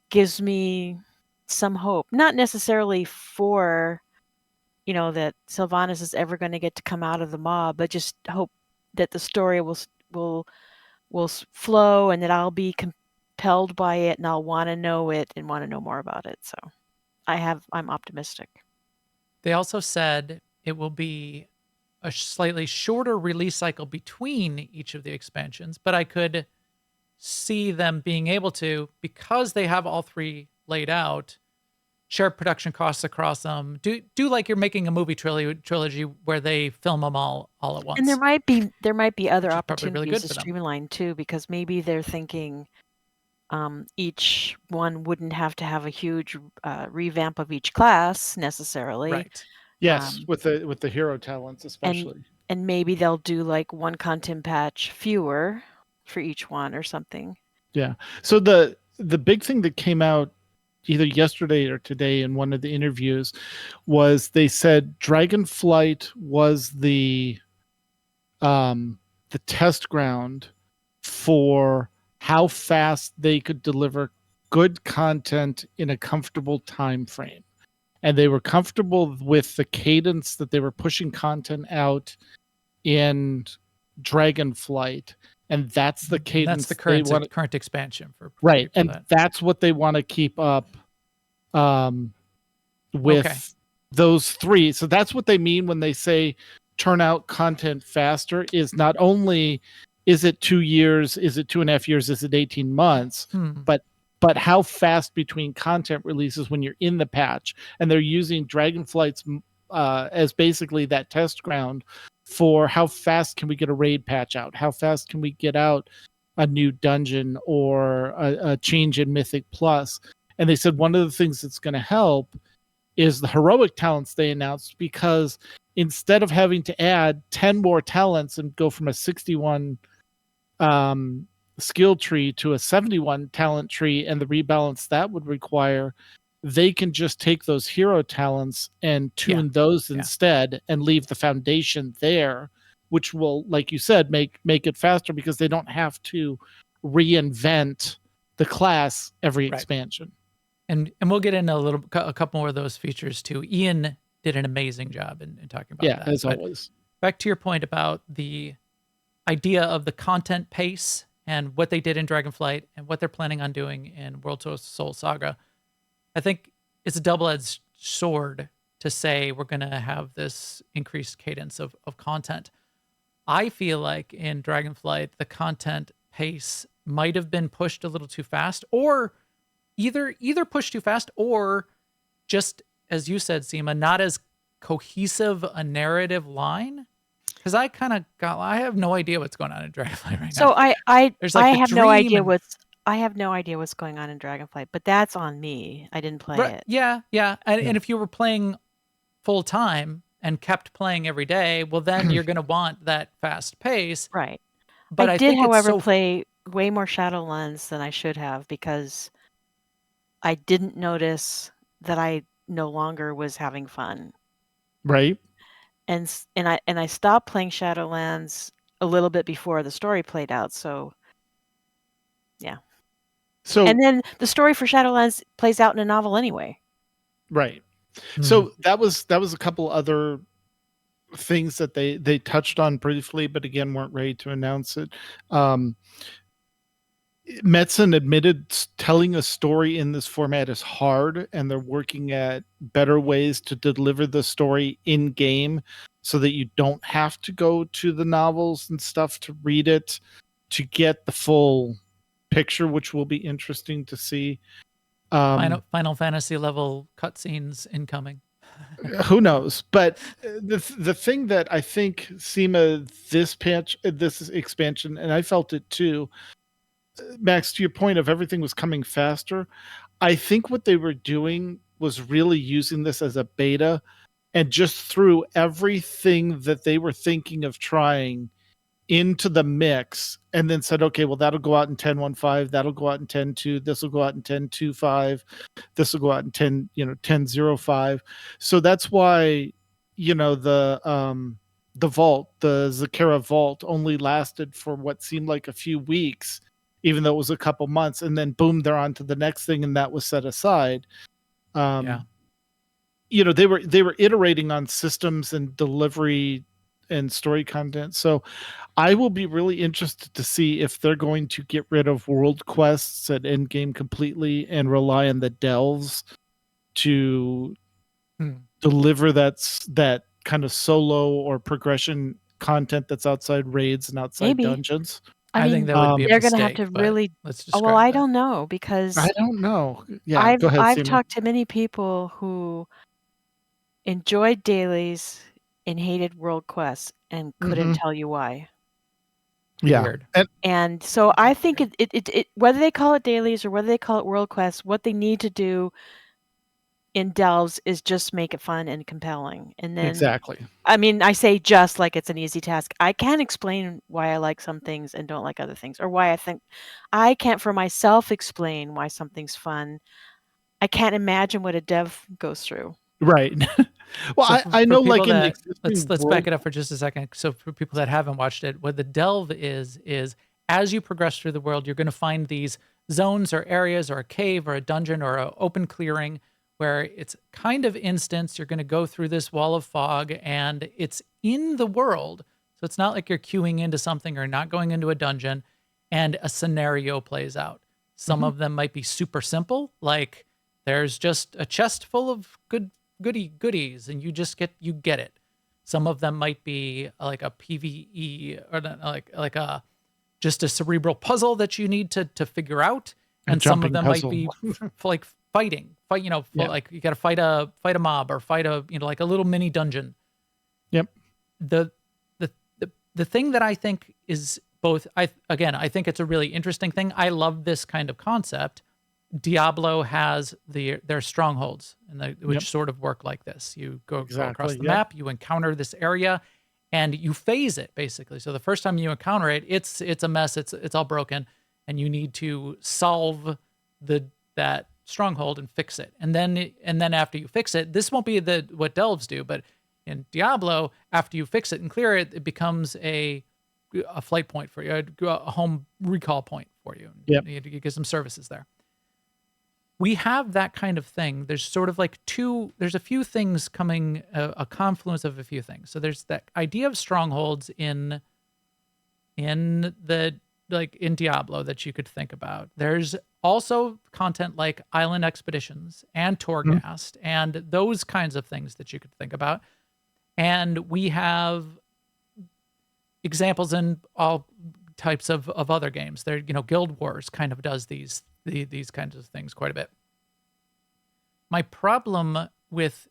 [SPEAKER 2] gives me some hope. Not necessarily for, that Sylvanas is ever going to get to come out of the mob, but just hope that the story will flow and that I'll be compelled by it and I'll want to know it and want to know more about it. So I'm optimistic.
[SPEAKER 1] They also said it will be a slightly shorter release cycle between each of the expansions, but I could see them being able to, because they have all 3 laid out, share production costs across them. Do like you're making a movie trilogy where they film them all at once.
[SPEAKER 2] And there might be other
[SPEAKER 1] Which is probably really
[SPEAKER 2] opportunities
[SPEAKER 1] good
[SPEAKER 2] to
[SPEAKER 1] for them.
[SPEAKER 2] streamline too, because maybe they're thinking each one wouldn't have to have a huge revamp of each class necessarily.
[SPEAKER 1] Right.
[SPEAKER 3] Yes, with the hero talents especially.
[SPEAKER 2] And maybe they'll do like one content patch fewer for each one or something.
[SPEAKER 3] Yeah. So the big thing that came out either yesterday or today in one of the interviews was they said Dragonflight was the test ground for how fast they could deliver good content in a comfortable time frame. And they were comfortable with the cadence that they were pushing content out in Dragonflight. And that's the cadence
[SPEAKER 1] That's the
[SPEAKER 3] they want.
[SPEAKER 1] current expansion for
[SPEAKER 3] Right.
[SPEAKER 1] people
[SPEAKER 3] And
[SPEAKER 1] that-
[SPEAKER 3] that's what they want to keep up with
[SPEAKER 1] Okay.
[SPEAKER 3] those 3. So that's what they mean when they say turn out content faster, is not only is it 2 years, is it 2.5 years, is it 18 months, but how fast between content releases when you're in the patch. And they're using Dragonflight's as basically that test ground for how fast can we get a raid patch out? How fast can we get out a new dungeon or a change in Mythic Plus? And they said one of the things that's going to help is the heroic talents they announced, because instead of having to add 10 more talents and go from a 61 skill tree to a 71 talent tree and the rebalance that would require, they can just take those hero talents and tune those instead and leave the foundation there, which will, like you said, make it faster because they don't have to reinvent the class every expansion.
[SPEAKER 1] And we'll get into a couple more of those features too. Ian did an amazing job in talking about that.
[SPEAKER 3] As
[SPEAKER 1] But
[SPEAKER 3] always.
[SPEAKER 1] back to your point about the idea of the content pace and what they did in Dragonflight and what they're planning on doing in World Soul Saga, I think it's a double-edged sword to say we're going to have this increased cadence of content. I feel like in Dragonflight, the content pace might have been pushed a little too fast, or either pushed too fast, or just, as you said, Sema, not as cohesive a narrative line. Because I have no idea what's going on in Dragonflight right now.
[SPEAKER 2] So
[SPEAKER 1] There's like
[SPEAKER 2] I
[SPEAKER 1] the
[SPEAKER 2] have no
[SPEAKER 1] dream
[SPEAKER 2] idea
[SPEAKER 1] and-
[SPEAKER 2] what's going on in Dragonflight, but that's on me. I didn't play
[SPEAKER 1] Right,
[SPEAKER 2] it.
[SPEAKER 1] yeah. And if you were playing full time and kept playing every day, well, then you're going to want that fast pace.
[SPEAKER 2] Right.
[SPEAKER 1] But I
[SPEAKER 2] did,
[SPEAKER 1] think
[SPEAKER 2] however,
[SPEAKER 1] it's so
[SPEAKER 2] play way more Shadowlands than I should have because I didn't notice that I no longer was having fun.
[SPEAKER 3] Right.
[SPEAKER 2] and I stopped playing Shadowlands a little bit before the story played out. So yeah,
[SPEAKER 3] So
[SPEAKER 2] and then the story for Shadowlands plays out in a novel anyway.
[SPEAKER 3] right.
[SPEAKER 1] Mhm.
[SPEAKER 3] So that was a couple other things that they touched on briefly, but again weren't ready to announce it. Metzen admitted telling a story in this format is hard, and they're working at better ways to deliver the story in game so that you don't have to go to the novels and stuff to read it to get the full picture, which will be interesting to see.
[SPEAKER 1] Final Fantasy level cutscenes incoming.
[SPEAKER 3] Who knows? But the thing that I think Sema this expansion, and I felt it too, Max, to your point of everything was coming faster, I think what they were doing was really using this as a beta and just threw everything that they were thinking of trying into the mix and then said, okay, well, that'll go out in 10.1.5, that'll go out in 10.2, this will go out in 10.2.5, this will go out in 10.0.5. So that's why, the vault, the Zakera vault only lasted for what seemed like a few weeks, even though it was a couple months, and then boom, they're on to the next thing, and that was set aside.
[SPEAKER 1] Yeah.
[SPEAKER 3] They were iterating on systems and delivery and story content. So I will be really interested to see if they're going to get rid of world quests at endgame completely and rely on the delves to deliver that kind of solo or progression content that's outside raids and outside
[SPEAKER 2] Maybe.
[SPEAKER 3] dungeons.
[SPEAKER 1] I think that would be a
[SPEAKER 2] they're
[SPEAKER 1] mistake.
[SPEAKER 2] going to have to
[SPEAKER 1] but
[SPEAKER 2] really.
[SPEAKER 1] Let's
[SPEAKER 2] Oh, well,
[SPEAKER 1] describe
[SPEAKER 2] I
[SPEAKER 1] that.
[SPEAKER 2] don't know, because
[SPEAKER 3] I don't know. Yeah, go ahead,
[SPEAKER 2] I've
[SPEAKER 3] Sema.
[SPEAKER 2] talked to many people who enjoyed dailies and hated world quests and couldn't tell you why.
[SPEAKER 3] Yeah.
[SPEAKER 1] Weird.
[SPEAKER 2] And so I think it whether they call it dailies or whether they call it world quests, what they need to do in delves is just make it fun and compelling. And then
[SPEAKER 3] Exactly.
[SPEAKER 2] I mean, I say just like it's an easy task. I can't explain why I like some things and don't like other things, or why I can't for myself explain why something's fun. I can't imagine what a dev goes through.
[SPEAKER 3] Right. Well,
[SPEAKER 1] So
[SPEAKER 3] I
[SPEAKER 1] for
[SPEAKER 3] know,
[SPEAKER 1] people
[SPEAKER 3] like in the
[SPEAKER 1] that,
[SPEAKER 3] existing
[SPEAKER 1] let's
[SPEAKER 3] world,
[SPEAKER 1] back it up for just a second. So for people that haven't watched it, what the delve is as you progress through the world, you're going to find these zones or areas or a cave or a dungeon or an open clearing where it's kind of instance. You're going to go through this wall of fog and it's in the world. So it's not like you're queuing into something or not going into a dungeon, and a scenario plays out. Some of them might be super simple, like there's just a chest full of goodies and you get it. Some of them might be like a PvE or like a just a cerebral puzzle that you need to figure out, and some of them might be like fight like you got to fight a mob or fight like a little mini dungeon.
[SPEAKER 3] Yep.
[SPEAKER 1] The thing that I think is both, I think it's a really interesting thing. I love this kind of concept. Diablo has their strongholds, which sort of work like this. You go across the map, you encounter this area, and you phase it basically. So the first time you encounter it, it's a mess. It's all broken, and you need to solve that stronghold and fix it. And then after you fix it, this won't be what delves do, but in Diablo, after you fix it and clear it, it becomes a flight point for you, a home recall point for you.
[SPEAKER 3] Yep.
[SPEAKER 1] You get some services there. We have that kind of thing. There's sort of like there's a few things coming, a confluence of a few things. So there's that idea of strongholds in Diablo that you could think about. There's also content like island expeditions and Torghast and those kinds of things that you could think about. And we have examples in all types of other games. There, Guild Wars kind of does these kinds of things quite a bit. My problem with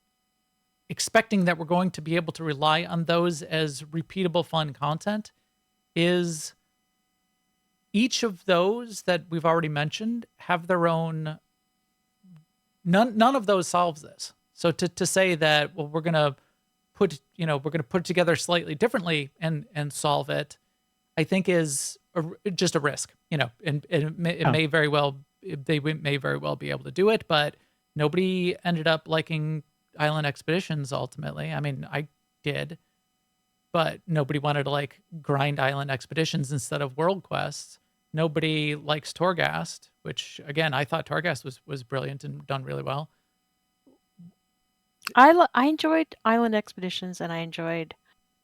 [SPEAKER 1] expecting that we're going to be able to rely on those as repeatable fun content is each of those that we've already mentioned have their own. None of those solves this. So to say that, well, we're gonna put it together slightly differently and solve it, I think is just a risk. And it may very well they may very well be able to do it, but nobody ended up liking Island Expeditions ultimately. I mean, did, but nobody wanted to like grind island expeditions instead of world quests. Nobody likes Torghast, which again, I thought Torghast was brilliant and done really well.
[SPEAKER 2] I enjoyed island expeditions and I enjoyed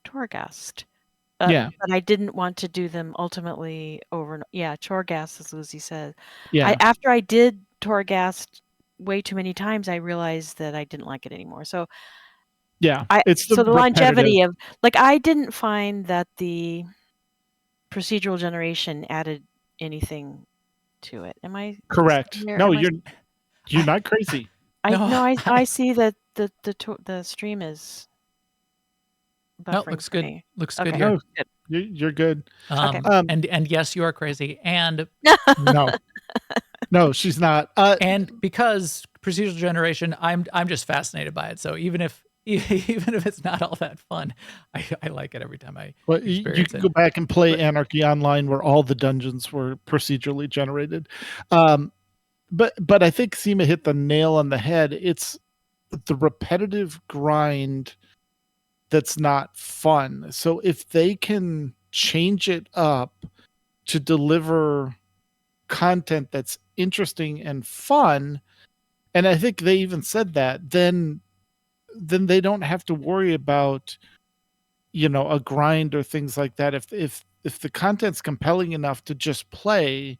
[SPEAKER 2] Torghast.
[SPEAKER 3] Yeah.
[SPEAKER 2] But I didn't want to do them ultimately over. Yeah, Torghast, as Lucy said.
[SPEAKER 3] Yeah.
[SPEAKER 2] After I did Torghast way too many times, I realized that I didn't like it anymore. So
[SPEAKER 3] Yeah. It's
[SPEAKER 2] the
[SPEAKER 3] repetitive.
[SPEAKER 2] longevity of, like, I didn't find that the procedural generation added anything to it. Am I
[SPEAKER 3] Correct. No, you're not crazy.
[SPEAKER 2] I see that the stream is buffering.
[SPEAKER 1] No, looks
[SPEAKER 2] for
[SPEAKER 1] good.
[SPEAKER 2] me.
[SPEAKER 1] Looks
[SPEAKER 2] Okay.
[SPEAKER 1] good here.
[SPEAKER 3] No, you're good.
[SPEAKER 2] Okay.
[SPEAKER 1] And yes, you are crazy. And
[SPEAKER 3] No, she's not.
[SPEAKER 1] and because procedural generation, I'm just fascinated by it. So even if it's not all that fun, I like it every time I
[SPEAKER 3] Well, you
[SPEAKER 1] experience
[SPEAKER 3] can
[SPEAKER 1] it.
[SPEAKER 3] go back and play Anarchy Online, where all the dungeons were procedurally generated. But I think Sema hit the nail on the head. It's the repetitive grind that's not fun. So if they can change it up to deliver content that's interesting and fun, and I think they even said that, then they don't have to worry about, a grind or things like that. If the content's compelling enough to just play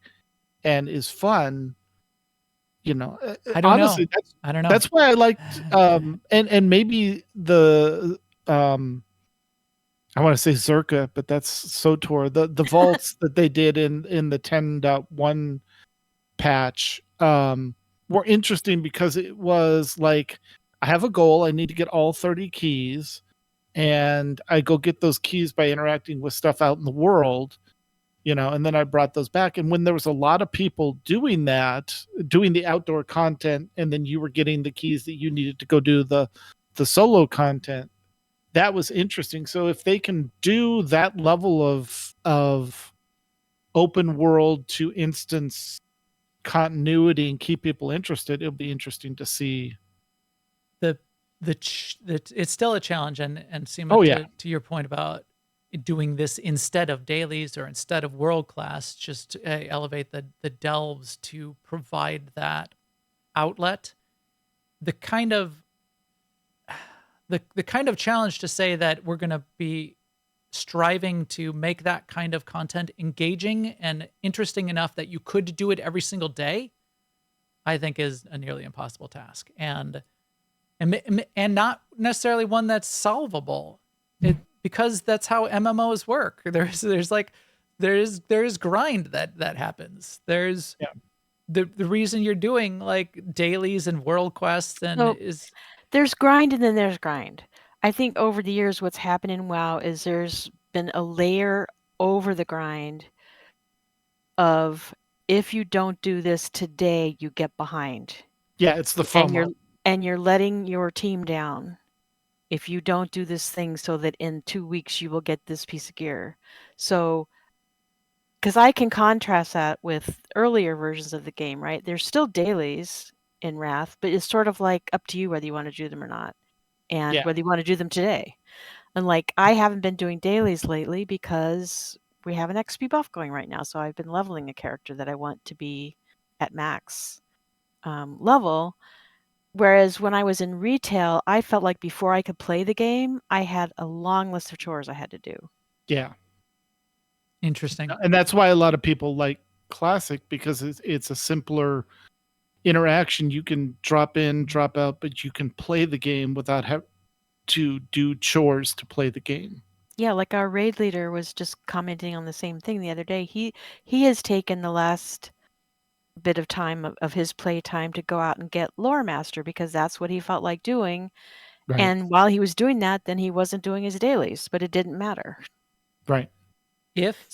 [SPEAKER 3] and is fun,
[SPEAKER 1] I don't
[SPEAKER 3] honestly,
[SPEAKER 1] know. I don't know.
[SPEAKER 3] that's why I liked and maybe the I want to say Zerka, but that's SWTOR. The vaults that they did in the 10.1 patch were interesting because it was like, I have a goal, I need to get all 30 keys, and I go get those keys by interacting with stuff out in the world, and then I brought those back. And when there was a lot of people doing that, doing the outdoor content, and then you were getting the keys that you needed to go do the solo content, that was interesting. So if they can do that level of open world to instance continuity and keep people interested, it'll be interesting to see.
[SPEAKER 1] It's still a challenge, and Sema,
[SPEAKER 3] Oh, yeah.
[SPEAKER 1] to your point about doing this instead of dailies or instead of world class, just to elevate the delves to provide that outlet. The kind of challenge to say that we're going to be striving to make that kind of content engaging and interesting enough that you could do it every single day, I think is a nearly impossible task, and not necessarily one that's solvable. Because that's how MMOs work. There's grind that happens. There's the reason you're doing like dailies and world quests is
[SPEAKER 2] there's grind and then there's grind. I think over the years what's happened in WoW is there's been a layer over the grind of, if you don't do this today, you get behind.
[SPEAKER 3] Yeah, it's the FOMO.
[SPEAKER 2] And you're letting your team down if you don't do this thing, so that in 2 weeks you will get this piece of gear. So, because I can contrast that with earlier versions of the game, right? There's still dailies in Wrath, but it's sort of like up to you whether you want to do them or not, and whether you want to do them today. And like, I haven't been doing dailies lately because we have an XP buff going right now, so I've been leveling a character that I want to be at max level. Whereas when I was in retail, I felt like before I could play the game, I had a long list of chores I had to do.
[SPEAKER 3] Yeah.
[SPEAKER 1] Interesting.
[SPEAKER 3] And that's why a lot of people like Classic, because it's a simpler interaction. You can drop in, drop out, but you can play the game without having to do chores to play the game.
[SPEAKER 2] Yeah, like our raid leader was just commenting on the same thing the other day. He has taken the last bit of time of his play time to go out and get Lore Master, because that's what he felt like doing.
[SPEAKER 3] Right.
[SPEAKER 2] And while he was doing that, then he wasn't doing his dailies, but it didn't matter.
[SPEAKER 3] Right.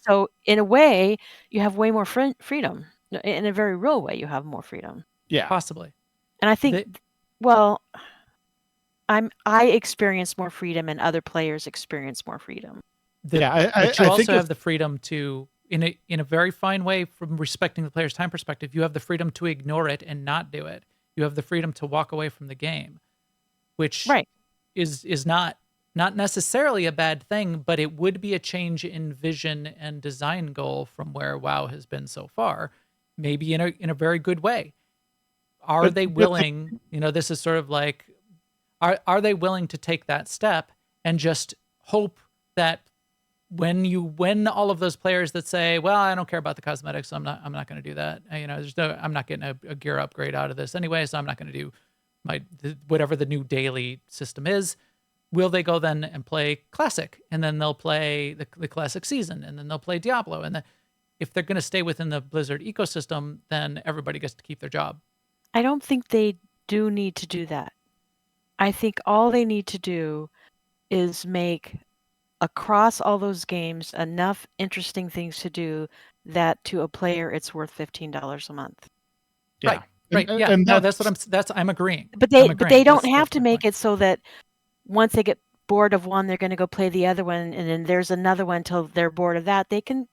[SPEAKER 2] So in a way, you have way more freedom. In a very real way, you have more freedom.
[SPEAKER 3] Yeah,
[SPEAKER 1] possibly.
[SPEAKER 2] And I think, I experience more freedom, and other players experience more freedom.
[SPEAKER 1] But you also have the freedom to, in a very fine way, from respecting the player's time perspective, you have the freedom to ignore it and not do it. You have the freedom to walk away from the game, which is not not necessarily a bad thing, but it would be a change in vision and design goal from where WoW has been so far, maybe in a very good way. Are
[SPEAKER 3] But
[SPEAKER 1] they willing, this is sort of like, are they willing to take that step and just hope that when all of those players that say, well, I don't care about the cosmetics, so I'm not going to do that. I'm not getting a gear upgrade out of this anyway, so I'm not going to do whatever the new daily system is. Will they go then and play Classic, and then they'll play the Classic season, and then they'll play Diablo, and then if they're going to stay within the Blizzard ecosystem, then everybody gets to keep their job.
[SPEAKER 2] I don't think they do need to do that. I think all they need to do is make across all those games enough interesting things to do that to a player it's worth $15 a month.
[SPEAKER 3] Yeah.
[SPEAKER 1] Right. Yeah.
[SPEAKER 3] And
[SPEAKER 1] no, I'm agreeing.
[SPEAKER 2] But they don't have to make it so that once they get bored of one, they're going to go play the other one, and then there's another one till they're bored of that. They can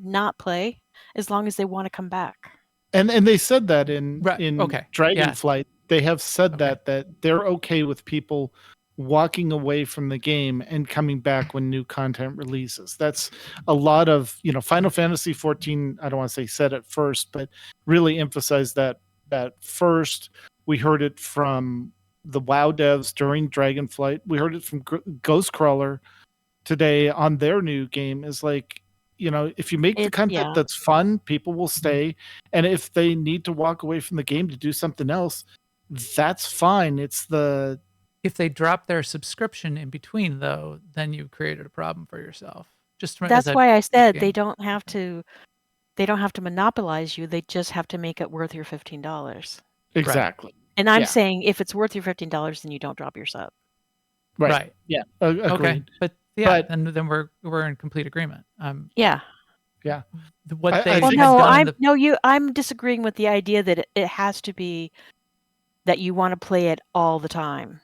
[SPEAKER 2] not play as long as they want to come back.
[SPEAKER 3] And they said that in
[SPEAKER 1] Okay.
[SPEAKER 3] Dragonflight. They have said that they're okay with people walking away from the game and coming back when new content releases. That's a lot of, Final Fantasy 14, I don't want to say said it first, but really emphasized that first. We heard it from the WoW devs during Dragonflight. We heard it from Ghostcrawler today on their new game. Is like, if you make the content that's fun, people will stay. And if they need to walk away from the game to do something else, that's fine.
[SPEAKER 1] If they drop their subscription in between, though, then you've created a problem for yourself.
[SPEAKER 2] That's why I said they don't have to monopolize you. They just have to make it worth your $15.
[SPEAKER 3] Exactly.
[SPEAKER 1] Right.
[SPEAKER 2] And I'm saying if it's worth your $15, then you don't drop your sub.
[SPEAKER 3] Right. Yeah.
[SPEAKER 1] Okay. But then we're in complete agreement.
[SPEAKER 2] Yeah.
[SPEAKER 3] Yeah.
[SPEAKER 1] What they
[SPEAKER 2] I'm disagreeing with the idea that it has to be that you want to play it all the time.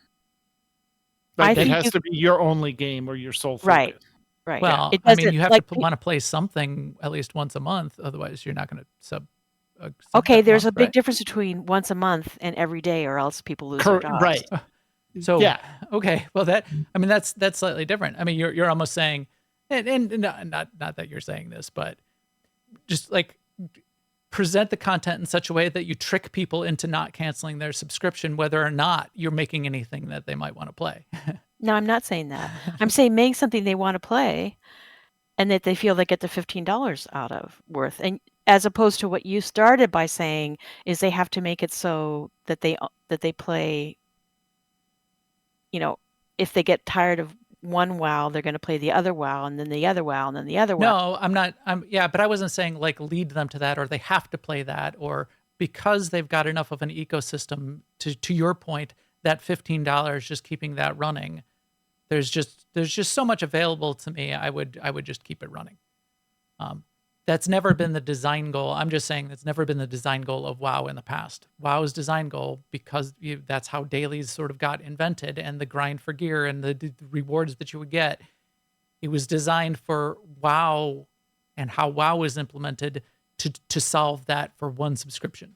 [SPEAKER 3] Like it has to be your only game or your sole focus.
[SPEAKER 2] Right.
[SPEAKER 1] Well, you have to want to play something at least once a month. Otherwise, you're not going to sub.
[SPEAKER 2] Okay, there's a big difference between once a month and every day, or else people lose their jobs.
[SPEAKER 3] Right.
[SPEAKER 1] So okay, well that's slightly different. You're almost saying, and not that you're saying this, but just like present the content in such a way that you trick people into not canceling their subscription, whether or not you're making anything that they might want to play.
[SPEAKER 2] No, I'm not saying that. I'm saying make something they want to play, and that they feel they get the $15 out of worth, and as opposed to what you started by saying is they have to make it so that they play. If they get tired of one WoW, they're going to play the other WoW, and then the other WoW, and then the other WoW.
[SPEAKER 1] No, I'm not. But I wasn't saying like lead them to that, or they have to play that, or because they've got enough of an ecosystem. To your point, that $15, just keeping that running. There's just so much available to me. I would just keep it running. That's never been the design goal. I'm just saying that's never been the design goal of WoW in the past. WoW's design goal, because that's how dailies sort of got invented, and the grind for gear and the rewards that you would get. It was designed for WoW and how WoW was implemented to solve that for one subscription.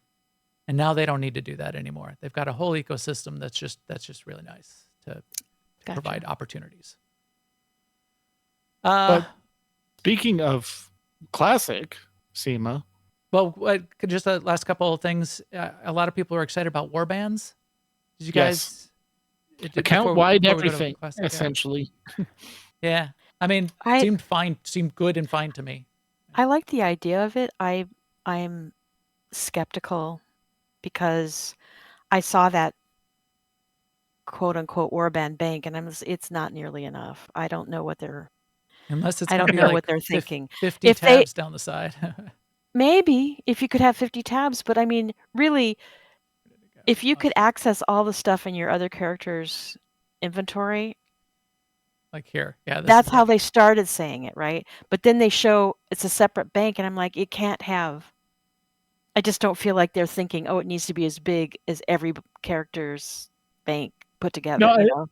[SPEAKER 1] And now they don't need to do that anymore. They've got a whole ecosystem that's just really nice to provide opportunities.
[SPEAKER 3] But speaking of Classic, Sema.
[SPEAKER 1] Well, just the last couple of things. A lot of people are excited about warbands. Did you guys
[SPEAKER 3] account-wide everything, essentially?
[SPEAKER 1] Yeah. Seemed good and fine to me.
[SPEAKER 2] I like the idea of it. I'm skeptical because I saw that quote unquote warband bank, and it's not nearly enough. I don't know what they're.
[SPEAKER 1] Unless it's
[SPEAKER 2] I don't know what they're thinking.
[SPEAKER 1] 50 tabs down the side.
[SPEAKER 2] Maybe if you could have 50 tabs, but really, if you could access all the stuff in your other character's inventory.
[SPEAKER 1] Like here. Yeah.
[SPEAKER 2] That's how they started saying it, right? But then they show it's a separate bank, and I'm like, it can't have. I just don't feel like they're thinking, it needs to be as big as every character's bank put together.
[SPEAKER 3] No,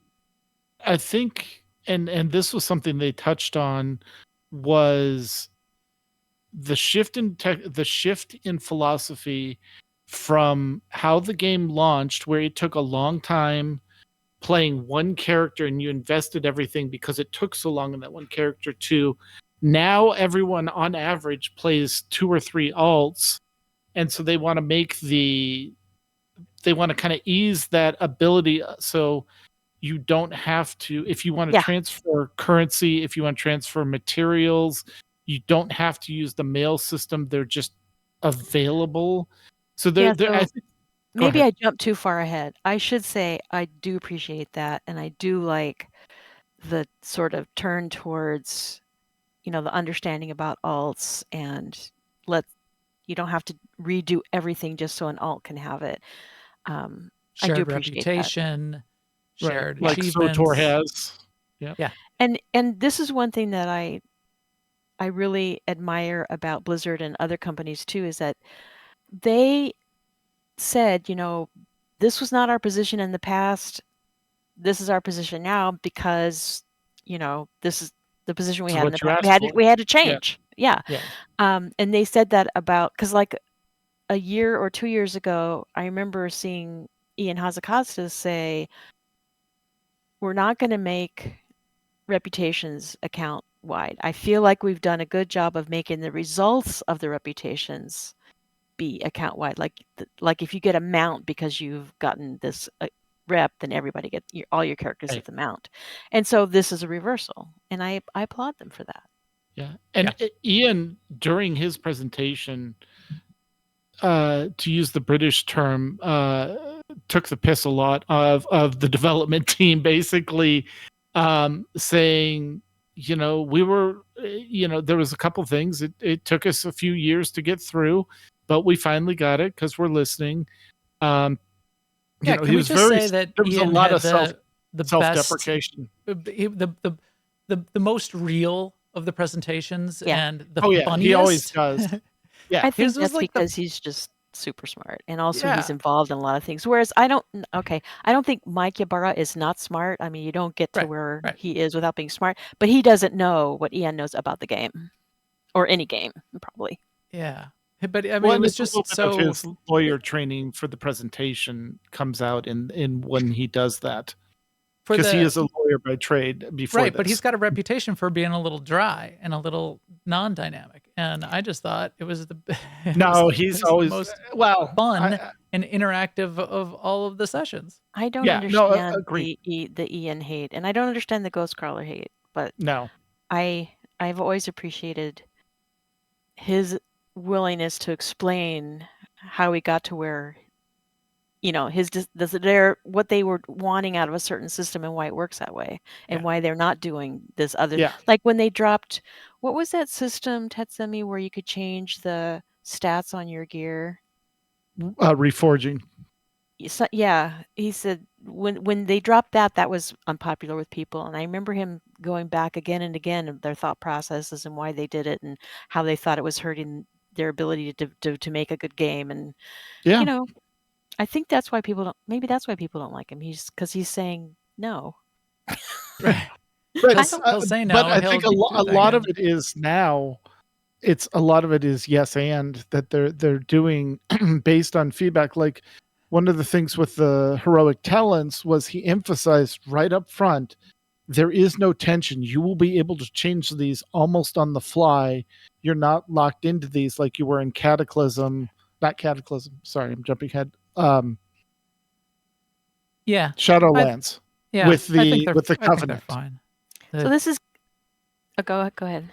[SPEAKER 3] I think. And this was something they touched on, was the shift in philosophy from how the game launched, where it took a long time playing one character and you invested everything because it took so long in that one character, to now everyone on average plays 2 or 3 alts. And so they want to kind of ease that ability. So you don't have to, if you want to transfer currency, if you want to transfer materials, you don't have to use the mail system. They're just available. So
[SPEAKER 2] maybe I jumped too far ahead. I should say I do appreciate that, and I do like the sort of turn towards, the understanding about alts, and you don't have to redo everything just so an alt can have it. I do
[SPEAKER 1] Shared
[SPEAKER 2] appreciate
[SPEAKER 1] reputation, shared
[SPEAKER 3] like
[SPEAKER 1] achievements.
[SPEAKER 3] SWTOR has.
[SPEAKER 1] Yeah.
[SPEAKER 2] And this is one thing that I really admire about Blizzard and other companies too, is that they said, this was not our position in the past. This is our position now because, this is the position we had in the past. We had to change. Yeah. And they said that because like a year or 2 years ago, I remember seeing Ian Hazakasta say, we're not going to make reputations account wide. I feel like we've done a good job of making the results of the reputations be account wide. Like if you get a mount because you've gotten this rep, then everybody gets all your characters get the mount. And so this is a reversal, and I applaud them for that.
[SPEAKER 3] Yeah. And Ian, during his presentation, to use the British term, took the piss a lot of the development team, basically saying, we were, there was a couple things. It took us a few years to get through, but we finally got it because we're listening.
[SPEAKER 1] Can we just say that
[SPEAKER 3] there was
[SPEAKER 1] Ian
[SPEAKER 3] a lot
[SPEAKER 1] had
[SPEAKER 3] of
[SPEAKER 1] the
[SPEAKER 3] self-deprecation.
[SPEAKER 1] The most real of the presentations and the funniest.
[SPEAKER 3] He always does. Yeah,
[SPEAKER 2] I think that's because he's just super smart, and also he's involved in a lot of things. Whereas I don't think Mike Ybarra is not smart. I mean, you don't get to where he is without being smart, but he doesn't know what Ian knows about the game, or any game, probably.
[SPEAKER 1] Yeah. But I mean, it was just so
[SPEAKER 3] of his lawyer training for the presentation comes out in when he does that, because he is a lawyer by trade before this.
[SPEAKER 1] But he's got a reputation for being a little dry and a little non-dynamic, and I just thought it was
[SPEAKER 3] he's always
[SPEAKER 1] the most
[SPEAKER 3] fun
[SPEAKER 1] and interactive of all of the sessions.
[SPEAKER 2] I don't understand the Ian hate, and I don't understand the Ghostcrawler hate, but I've always appreciated his willingness to explain how he got to where, what they were wanting out of a certain system and why it works that way, and why they're not doing this other. Like when they dropped, what was that system, Tetsemi, where you could change the stats on your gear?
[SPEAKER 3] Reforging.
[SPEAKER 2] So, he said when they dropped that was unpopular with people, and I remember him going back again and again of their thought processes and why they did it and how they thought it was hurting their ability to make a good game. And I think that's why people don't like him. Because he's saying no.
[SPEAKER 3] Right.
[SPEAKER 1] He'll say no.
[SPEAKER 3] But I think a lot of it is now. A lot of it is yes, and that they're doing based on feedback. Like one of the things with the heroic talents was he emphasized right up front, there is no tension. You will be able to change these almost on the fly. You're not locked into these like you were in Cataclysm. Not Cataclysm. Sorry, I'm jumping ahead. Shadowlands. With the Covenant.
[SPEAKER 1] Fine.
[SPEAKER 2] So this is. Go ahead.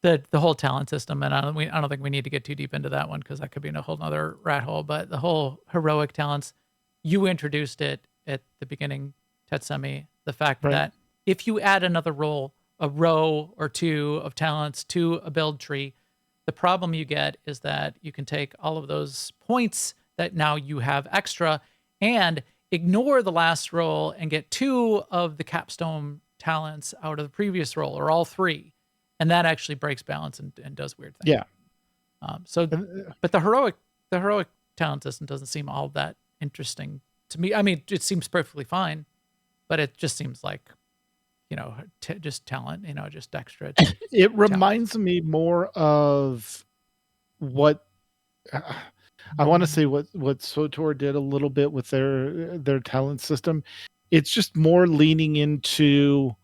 [SPEAKER 1] The whole talent system, and I don't think we need to get too deep into that one because that could be in a whole other rat hole. But the whole heroic talents, you introduced it at the beginning, Tetsemi. The fact that if you add another role, a row or two of talents to a build tree, the problem you get is that you can take all of those points that now you have extra and ignore the last roll and get 2 of the capstone talents out of the previous roll, or all 3. And that actually breaks balance and does weird things.
[SPEAKER 3] Yeah.
[SPEAKER 1] But the heroic talent system doesn't seem all that interesting to me. I mean, it seems perfectly fine, but it just seems like, just talent, just extra.
[SPEAKER 3] It reminds me more of what I want to say what SWTOR did a little bit with their talent system. It's just more leaning into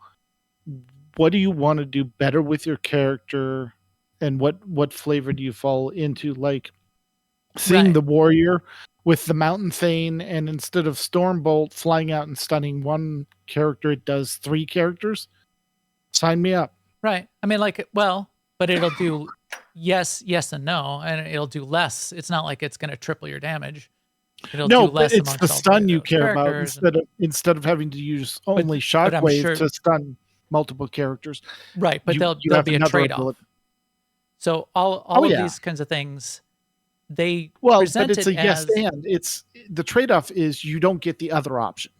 [SPEAKER 3] what do you want to do better with your character, and what flavor do you fall into? Like seeing
[SPEAKER 1] Right.
[SPEAKER 3] the warrior with the mountain thane, and instead of Stormbolt flying out and stunning one character, it does 3 characters. Sign me up.
[SPEAKER 1] Right. I mean, like, well, but it'll do yes, and no, and it'll do less. It's not like it's going to triple your damage. It'll
[SPEAKER 3] No,
[SPEAKER 1] do less
[SPEAKER 3] but it's
[SPEAKER 1] amongst
[SPEAKER 3] the
[SPEAKER 1] all
[SPEAKER 3] stun
[SPEAKER 1] three
[SPEAKER 3] you
[SPEAKER 1] of those
[SPEAKER 3] care about
[SPEAKER 1] characters.
[SPEAKER 3] instead of having to use only
[SPEAKER 1] but I'm
[SPEAKER 3] shockwave
[SPEAKER 1] sure-
[SPEAKER 3] to stun multiple characters.
[SPEAKER 1] Right, but
[SPEAKER 3] you
[SPEAKER 1] there'll
[SPEAKER 3] have
[SPEAKER 1] be a
[SPEAKER 3] another
[SPEAKER 1] trade-off.
[SPEAKER 3] ability.
[SPEAKER 1] So all
[SPEAKER 3] Oh,
[SPEAKER 1] of
[SPEAKER 3] yeah.
[SPEAKER 1] these kinds of things, they
[SPEAKER 3] Well,
[SPEAKER 1] present
[SPEAKER 3] but it's
[SPEAKER 1] it
[SPEAKER 3] a yes
[SPEAKER 1] as
[SPEAKER 3] and. It's the trade-off is you don't get the other option.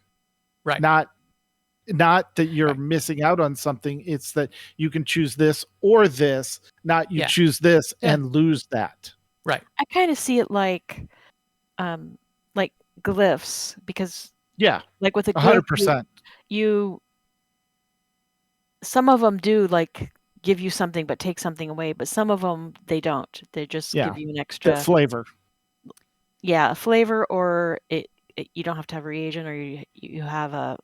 [SPEAKER 1] right.
[SPEAKER 3] Not that you're
[SPEAKER 1] Right.
[SPEAKER 3] missing out on something. It's that you can choose this or this, not you
[SPEAKER 1] Yeah.
[SPEAKER 3] choose this
[SPEAKER 1] Yeah.
[SPEAKER 3] and lose that.
[SPEAKER 1] Right.
[SPEAKER 2] I kind of see it like glyphs, because
[SPEAKER 3] Yeah,
[SPEAKER 2] like with a glyph,
[SPEAKER 3] 100%.
[SPEAKER 2] some of them do like give you something but take something away, but some of them they don't. They just
[SPEAKER 3] Yeah.
[SPEAKER 2] give you an
[SPEAKER 3] The
[SPEAKER 2] extra,
[SPEAKER 3] flavor.
[SPEAKER 2] a flavor, or you don't have to have reagent, or you have a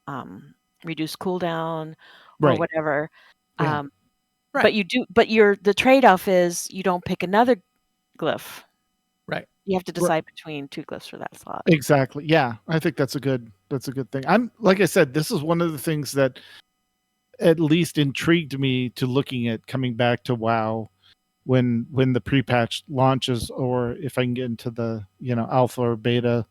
[SPEAKER 2] reduced cooldown or
[SPEAKER 3] Right.
[SPEAKER 2] whatever.
[SPEAKER 3] Yeah.
[SPEAKER 1] Right.
[SPEAKER 2] But you do. But the trade-off is you don't pick another glyph.
[SPEAKER 1] Right.
[SPEAKER 2] You have to decide between 2 glyphs for that slot.
[SPEAKER 3] Exactly. Yeah, I think that's a good thing. I'm like I said, this is one of the things that at least intrigued me to looking at coming back to WoW when the pre-patch launches, or if I can get into the alpha or beta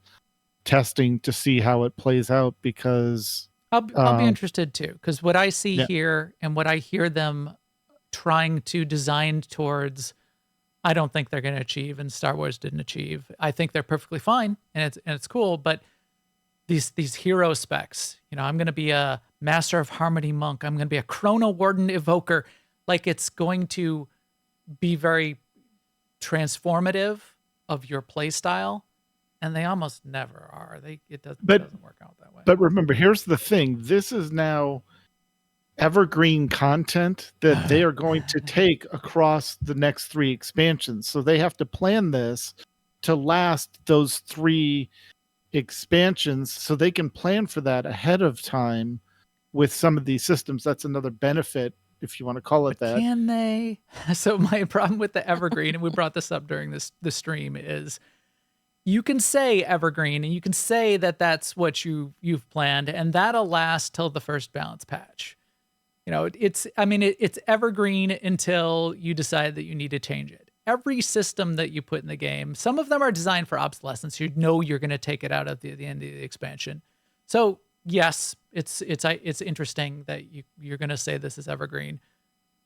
[SPEAKER 3] testing to see how it plays out, because
[SPEAKER 1] I'll be interested too, because what I see here and what I hear them trying to design towards, I don't think they're going to achieve, and Star Wars didn't achieve. I think they're perfectly fine, and it's cool, but these hero specs, I'm going to be a Master of Harmony monk, I'm going to be a Chrono Warden evoker, like it's going to be very transformative of your play style, and they almost never are. It doesn't work out that way.
[SPEAKER 3] But remember, here's the thing. This is now evergreen content that they are going to take across the next 3 expansions. So they have to plan this to last those 3 expansions, so they can plan for that ahead of time with some of these systems. That's another benefit, if you want to call it that.
[SPEAKER 1] Can they? So my problem with the evergreen, and we brought this up during the stream, is you can say evergreen and you can say that that's what you've planned, and that'll last till the first balance patch. It's evergreen until you decide that you need to change it. Every system that you put in the game, some of them are designed for obsolescence. You're going to take it out at the end of the expansion. So yes, it's interesting that you're going to say this is evergreen.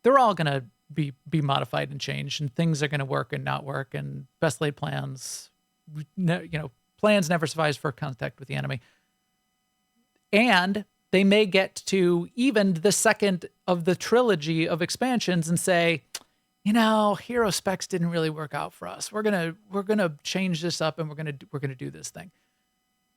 [SPEAKER 1] They're all going to be modified and changed, and things are going to work and not work, and best laid plans, plans never survive first contact with the enemy. And they may get to even the second of the trilogy of expansions and say, hero specs didn't really work out for us. We're gonna change this up, and we're gonna do this thing.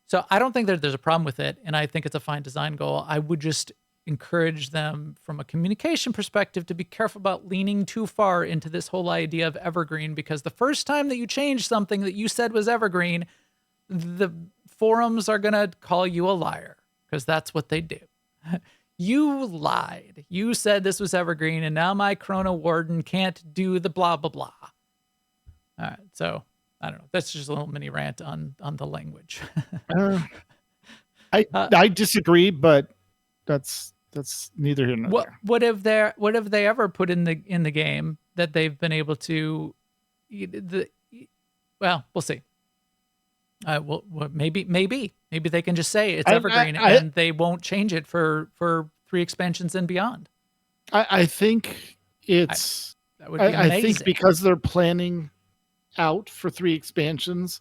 [SPEAKER 1] So I don't think that there's a problem with it, and I think it's a fine design goal. I would just encourage them from a communication perspective to be careful about leaning too far into this whole idea of evergreen, because the first time that you change something that you said was evergreen, the forums are gonna call you a liar, because that's what they do. You lied. You said this was evergreen, and now my Chrono Warden can't do the blah, blah, blah. All right, so I don't know. That's just a little mini rant on the language.
[SPEAKER 3] I disagree, but that's neither here nor there.
[SPEAKER 1] What have they ever put in the game that they've been able to? Well, we'll see. Well, maybe they can just say it's evergreen and they won't change it for 3 expansions and beyond.
[SPEAKER 3] I think it's.
[SPEAKER 1] That would be amazing.
[SPEAKER 3] I think because they're planning out for 3 expansions,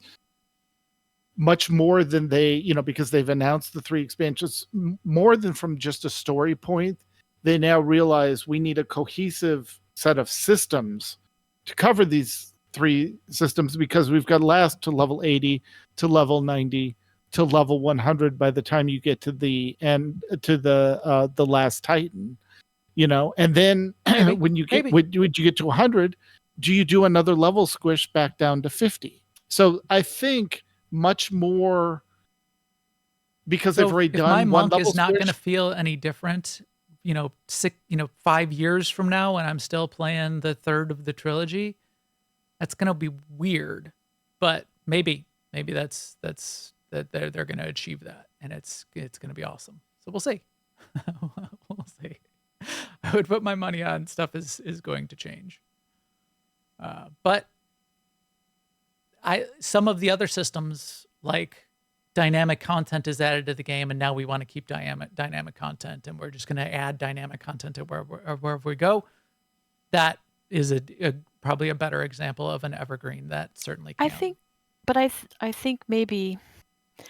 [SPEAKER 3] much more than they, because they've announced the 3 expansions, more than from just a story point, they now realize we need a cohesive set of systems to cover these 3 systems, because we've got to last to level 80, to level 90, to level 100 by the time you get to the end, to the last Titan, and then when you get when you get to 100, do you do another level squish back down to 50? So I think much more because
[SPEAKER 1] So
[SPEAKER 3] they've already
[SPEAKER 1] if my
[SPEAKER 3] done one
[SPEAKER 1] monk
[SPEAKER 3] level
[SPEAKER 1] is not going to
[SPEAKER 3] switch.
[SPEAKER 1] feel any different, 5 years from now when I'm still playing the third of the trilogy, that's going to be weird. But maybe that's that they're going to achieve that, and it's going to be awesome. So we'll see. We'll see. I would put my money on stuff is going to change. But some of the other systems, like dynamic content is added to the game, and now we want to keep dynamic content, and we're just going to add dynamic content to wherever we go. That is probably a better example of an evergreen that certainly can.
[SPEAKER 2] I think, but I think maybe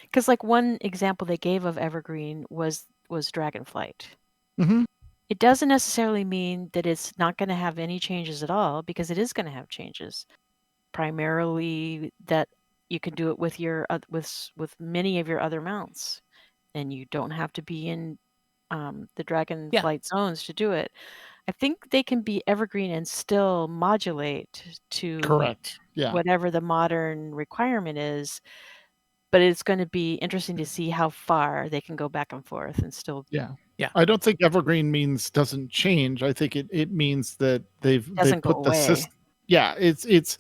[SPEAKER 2] because like one example they gave of evergreen was Dragonflight.
[SPEAKER 3] Mhm.
[SPEAKER 2] It doesn't necessarily mean that it's not going to have any changes at all, because it is going to have changes. Primarily that you can do it with your with many of your other mounts, and you don't have to be in the Dragonflight zones to do it. I think they can be evergreen and still modulate to
[SPEAKER 3] Correct. Yeah.
[SPEAKER 2] whatever the modern requirement is, but it's going to be interesting to see how far they can go back and forth and still
[SPEAKER 3] Yeah.
[SPEAKER 1] Yeah.
[SPEAKER 3] I don't think evergreen means doesn't change. I think it means that they've
[SPEAKER 2] doesn't go
[SPEAKER 3] put the
[SPEAKER 2] away.
[SPEAKER 3] system. Yeah, it's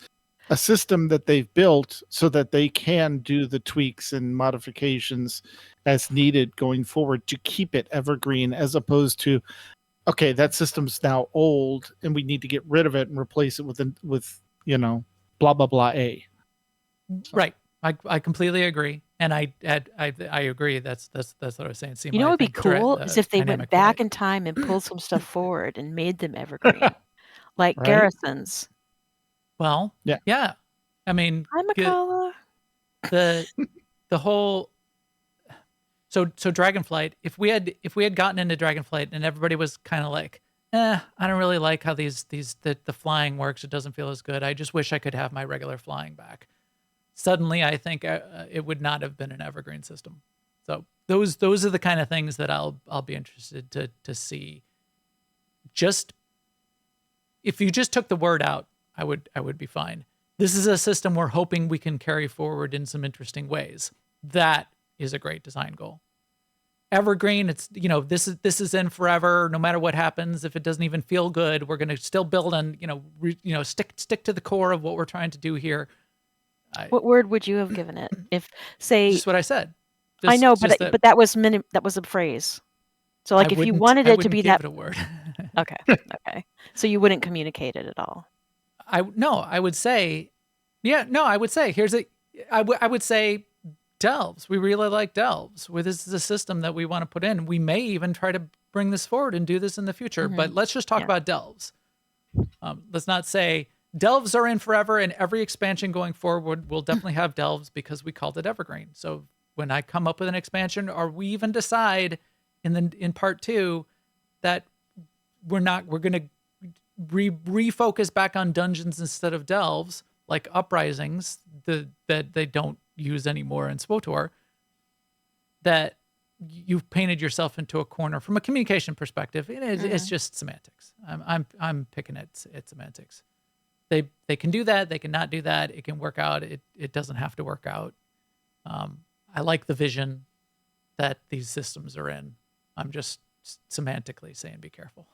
[SPEAKER 3] a system that they've built so that they can do the tweaks and modifications as needed going forward to keep it evergreen, as opposed to, okay, that system's now old and we need to get rid of it and replace it with blah blah blah A.
[SPEAKER 1] Right. I completely agree, and I agree. That's what I was saying.
[SPEAKER 2] You know what would be cool is if they went back in time and pulled some stuff forward and made them evergreen, like
[SPEAKER 3] Right?
[SPEAKER 2] garrisons.
[SPEAKER 1] Well, yeah. I mean,
[SPEAKER 2] Hi, Makala.
[SPEAKER 1] the whole so Dragonflight. If we had gotten into Dragonflight and everybody was kind of like, I don't really like how the flying works. It doesn't feel as good. I just wish I could have my regular flying back. Suddenly, I think it would not have been an evergreen system. So those are the kind of things that I'll be interested to see. Just if you just took the word out, I would be fine. This is a system we're hoping we can carry forward in some interesting ways. That is a great design goal. Evergreen, it's this is in forever. No matter what happens, if it doesn't even feel good, we're going to still build on stick to the core of what we're trying to do here.
[SPEAKER 2] What word would you have given it? If say
[SPEAKER 1] just what I said.
[SPEAKER 2] I know, but that was that was a phrase. So like if you wanted it to be that
[SPEAKER 1] a word.
[SPEAKER 2] Okay. So you wouldn't communicate it at all.
[SPEAKER 1] I would say I would say delves. We really like delves. This is a system that we want to put in. We may even try to bring this forward and do this in the future, but let's just talk about delves. Let's not say delves are in forever and every expansion going forward will definitely have delves because we called it evergreen. So when I come up with an expansion, or we even decide in part 2 that we're going to refocus back on dungeons instead of delves, like uprisings that they don't use anymore in SWTOR, that you've painted yourself into a corner from a communication perspective. It's just semantics. I'm picking it's semantics. They can do that. They can not do that. It can work out. It doesn't have to work out. I like the vision that these systems are in. I'm just semantically saying be careful.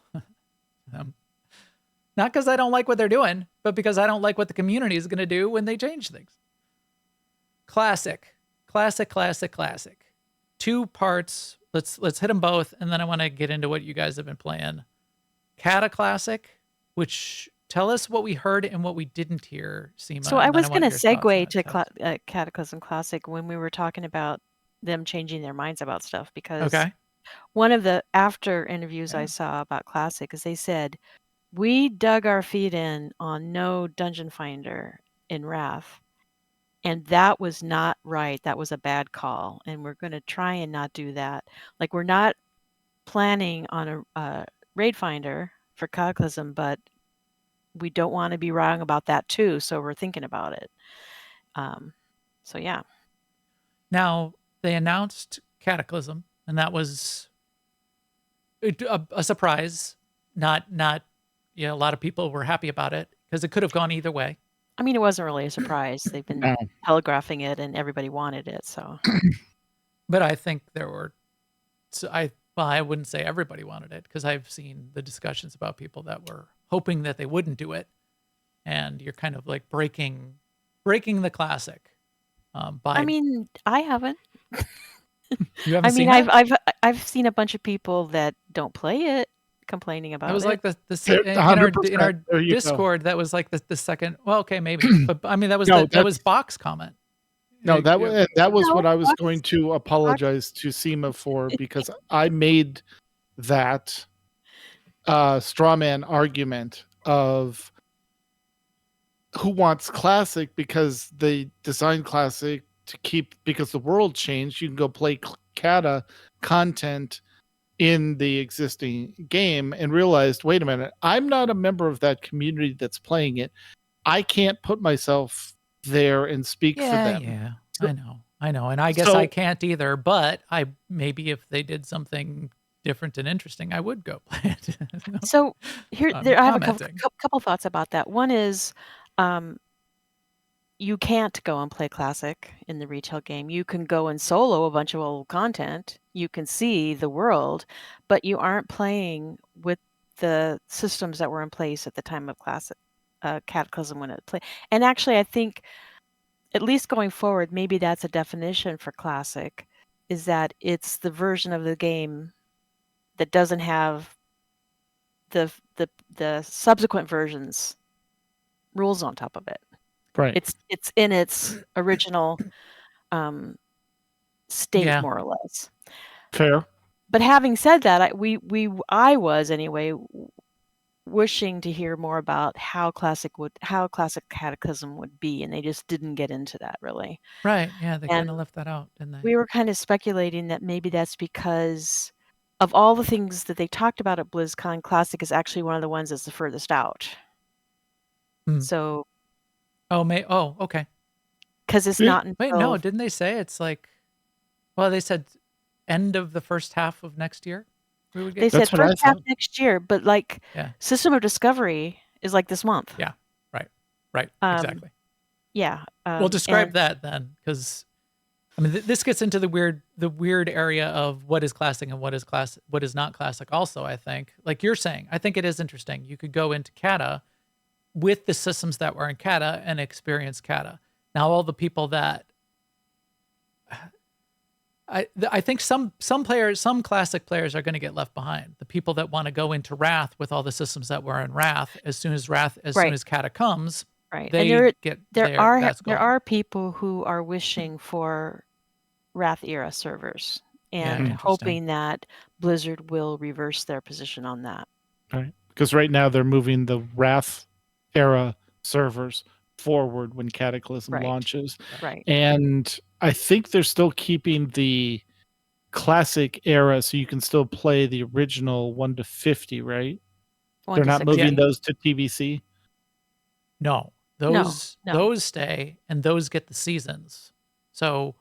[SPEAKER 1] Not because I don't like what they're doing, but because I don't like what the community is going to do when they change things. Classic. 2 parts. Let's hit them both, and then I want to get into what you guys have been playing. Cataclassic, which tell us what we heard and what we didn't hear, Sema.
[SPEAKER 2] So I was going to segue to Cataclysm Classic when we were talking about them changing their minds about stuff, because one of the after interviews I saw about Classic is they said, we dug our feet in on no dungeon finder in Wrath, and that was not right. That was a bad call, and we're going to try and not do that. Like, we're not planning on a raid finder for Cataclysm, but we don't want to be wrong about that too, so we're thinking about it. So yeah.
[SPEAKER 1] Now they announced Cataclysm, and that was a surprise. Not a lot of people were happy about it because it could have gone either way.
[SPEAKER 2] I mean, it wasn't really a surprise. They've been telegraphing it, and everybody wanted it. So
[SPEAKER 1] But I think there were, I wouldn't say everybody wanted it, because I've seen the discussions about people that were hoping that they wouldn't do it, and you're kind of like breaking the classic. By
[SPEAKER 2] I mean, I haven't.
[SPEAKER 1] you haven't
[SPEAKER 2] I
[SPEAKER 1] seen
[SPEAKER 2] mean,
[SPEAKER 1] that?
[SPEAKER 2] I've seen a bunch of people that don't play it complaining about
[SPEAKER 1] That was
[SPEAKER 2] it.
[SPEAKER 1] like in
[SPEAKER 3] 100%.
[SPEAKER 1] our
[SPEAKER 3] There you go.
[SPEAKER 1] Discord. That was like the second. Well, okay, maybe, but I mean that was
[SPEAKER 3] No,
[SPEAKER 1] that was Bach's comment.
[SPEAKER 3] No, that was
[SPEAKER 2] No,
[SPEAKER 3] what I was
[SPEAKER 2] Fox-
[SPEAKER 3] going to apologize to Sema for, because I made that straw man argument of who wants classic, because they designed classic to keep, because the world changed. You can go play kata content in the existing game, and realized, wait a minute, I'm not a member of that community that's playing it. I can't put myself there and speak for them.
[SPEAKER 1] Yeah, I know, and I guess I can't either. But maybe if they did something different and interesting, I would go play it.
[SPEAKER 2] So here,
[SPEAKER 1] I'm
[SPEAKER 2] I have a
[SPEAKER 1] commenting.
[SPEAKER 2] couple thoughts about that. One is, you can't go and play classic in the retail game. You can go and solo a bunch of old content. You can see the world, but you aren't playing with the systems that were in place at the time of classic Cataclysm when it played. And actually, I think, at least going forward, maybe that's a definition for classic, is that it's the version of the game that doesn't have the subsequent versions rules on top of it.
[SPEAKER 3] Right.
[SPEAKER 2] It's in its original state,
[SPEAKER 1] Yeah.
[SPEAKER 2] more or less.
[SPEAKER 3] Fair.
[SPEAKER 2] But having said that, I was anyway wishing to hear more about how classic Cataclysm would be, and they just didn't get into that really.
[SPEAKER 1] Right? Yeah, they kind
[SPEAKER 2] And
[SPEAKER 1] of left that out, didn't they?
[SPEAKER 2] We were kind of speculating that maybe that's because of all the things that they talked about at BlizzCon, classic is actually one of the ones that's the furthest out. So.
[SPEAKER 1] Oh, okay.
[SPEAKER 2] Because it's not until...
[SPEAKER 1] Wait, no, didn't they say it's like? Well, they said end of the first half of next year. We would get.
[SPEAKER 2] They said first half next year, but like System of Discovery is like this month.
[SPEAKER 1] Yeah, right, exactly.
[SPEAKER 2] Yeah.
[SPEAKER 1] Well, describe that then, because I mean, this gets into the weird area of what is classic and what is not classic. Also, I think, like you're saying, I think it is interesting. You could go into Kata with the systems that were in Kata and experience Kata. Now, all the people that I think some players, some classic players are going to get left behind. The people that want to go into Wrath with all the systems that were in Wrath, as soon as Kata comes,
[SPEAKER 2] right.
[SPEAKER 1] They
[SPEAKER 2] and
[SPEAKER 1] get
[SPEAKER 2] there are people who are wishing for Wrath era servers and hoping that Blizzard will reverse their position on that.
[SPEAKER 3] Right, because right now they're moving the Wrath era servers forward when Cataclysm launches.
[SPEAKER 2] Right.
[SPEAKER 3] And I think they're still keeping the classic era, so you can still play the original 1 to 50, right? They're not moving those to TVC?
[SPEAKER 1] No. Those stay, and those get the seasons. So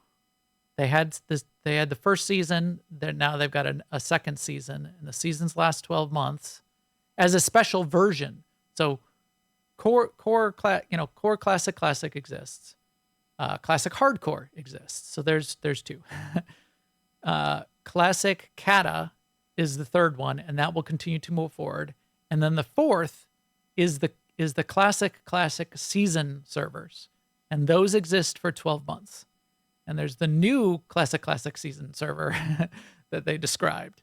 [SPEAKER 1] they had the first season, now they've got a second season, and the seasons last 12 months as a special version. So core classic exists. Classic hardcore exists. So there's two. Classic Kata is the third one, and that will continue to move forward. And then the fourth is the classic season servers, and those exist for 12 months. And there's the new classic season server that they described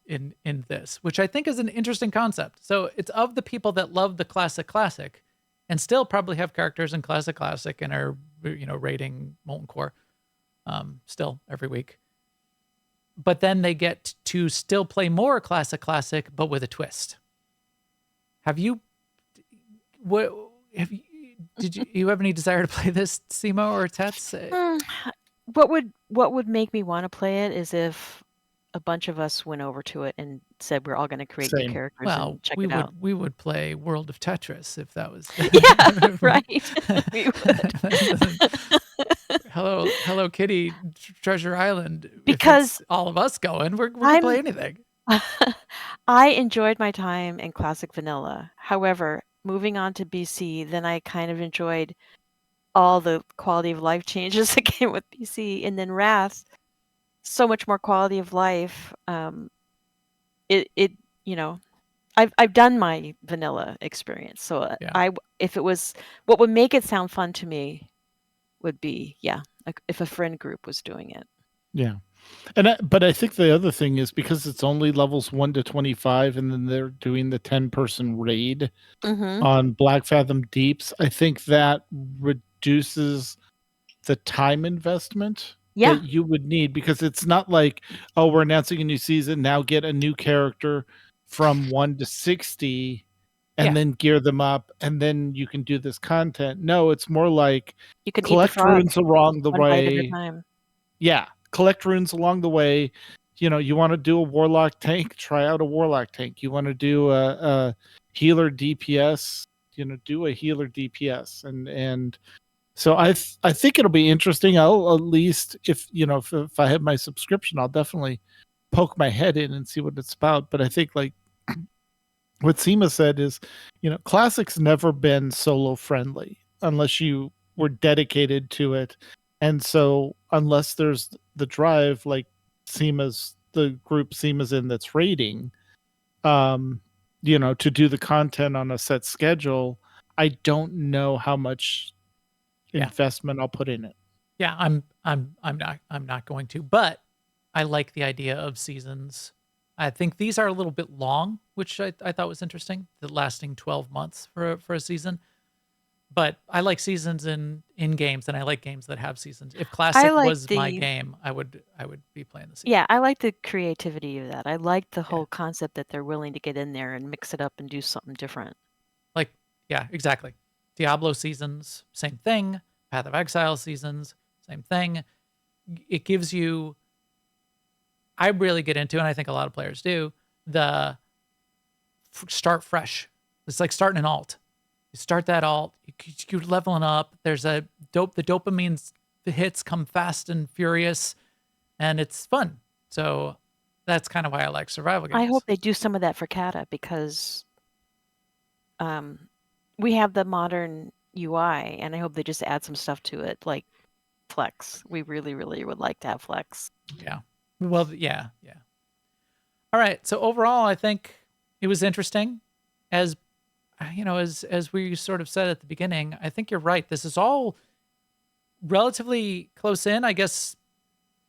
[SPEAKER 1] in this, which I think is an interesting concept. So it's of the people that love the classic and still probably have characters in classic and are raiding Molten Core still every week. But then they get to still play more classic, but with a twist. Did you have any desire to play this, Sema or Tets?
[SPEAKER 2] What would make me want to play it is if a bunch of us went over to it and said we're all going to create new characters and check it out.
[SPEAKER 1] We would play World of Tetris if that was.
[SPEAKER 2] Yeah, right. We would.
[SPEAKER 1] Hello Kitty, Treasure Island.
[SPEAKER 2] Because
[SPEAKER 1] if it's all of us going, we're gonna play anything.
[SPEAKER 2] I enjoyed my time in Classic Vanilla. However, moving on to BC, then I kind of enjoyed all the quality of life changes that came with BC, and then Wrath so much more quality of life. It I've done my vanilla experience, so
[SPEAKER 1] Yeah.
[SPEAKER 2] if it was what would make it sound fun to me would be like if a friend group was doing it.
[SPEAKER 3] Yeah. But I think the other thing is because it's only levels 1 to 25 and then they're doing the 10-person raid
[SPEAKER 2] Mm-hmm.
[SPEAKER 3] on Black Fathom Deeps, I think that reduces the time investment
[SPEAKER 2] Yeah.
[SPEAKER 3] that you would need, because it's not like, oh, we're announcing a new season, now get a new character from 1 to 60 and
[SPEAKER 1] Yeah.
[SPEAKER 3] then gear them up and then you can do this content. No, it's more like
[SPEAKER 2] You can eat the
[SPEAKER 3] collect
[SPEAKER 2] frog
[SPEAKER 3] runes along the
[SPEAKER 2] one bite at a
[SPEAKER 3] way.
[SPEAKER 2] time.
[SPEAKER 3] Yeah, collect runes along the way. You want to do a warlock tank, try out a warlock tank. You want to do a healer DPS, do a healer DPS. And so I think it'll be interesting. I'll at least, if I have my subscription, I'll definitely poke my head in and see what it's about. But I think, like what Sema said, is Classic's never been solo friendly unless you were dedicated to it. And so unless there's the drive, like the group Sema's in that's raiding, to do the content on a set schedule, I don't know how much investment I'll put in it.
[SPEAKER 1] Yeah, I'm not going to, but I like the idea of seasons. I think these are a little bit long, which I thought was interesting, the lasting 12 months for a season. But I like seasons in games, and I like games that have seasons. If Classic
[SPEAKER 2] like
[SPEAKER 1] was my game, I would be playing the season.
[SPEAKER 2] Yeah, I like the creativity of that. I like the whole concept that they're willing to get in there and mix it up and do something different.
[SPEAKER 1] Like, yeah, exactly. Diablo seasons, same thing. Path of Exile seasons, same thing. It gives you, I really get into, and I think a lot of players do, the start fresh. It's like starting an alt. You start that alt, you're leveling up. There's the dopamine hits come fast and furious, and it's fun. So that's kind of why I like survival games.
[SPEAKER 2] I hope they do some of that for Kata, because we have the modern UI, and I hope they just add some stuff to it, like Flex. We really, really would like to have Flex.
[SPEAKER 1] Yeah. Well, yeah. All right. So overall, I think it was interesting. As we sort of said at the beginning, I think you're right. This is all relatively close in. I guess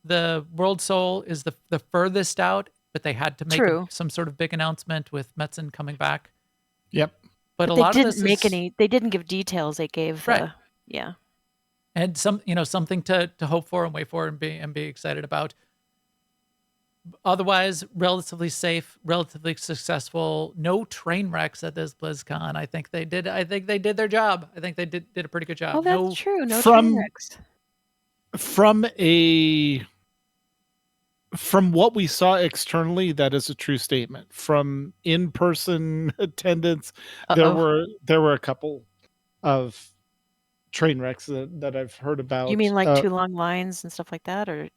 [SPEAKER 1] the World Soul is the furthest out, but they had to make some sort of big announcement with Metzen coming back.
[SPEAKER 3] Yep.
[SPEAKER 2] But a lot of this they didn't give details. They gave
[SPEAKER 1] and something to hope for and wait for and be excited about. Otherwise, relatively safe, relatively successful. No train wrecks at this BlizzCon. I think they did their job. I think they did a pretty good job.
[SPEAKER 2] Oh, that's true. No train wrecks.
[SPEAKER 3] From what we saw externally, that is a true statement. From in-person attendance, there were a couple of train wrecks that I've heard about.
[SPEAKER 2] You mean like too long lines and stuff like that, or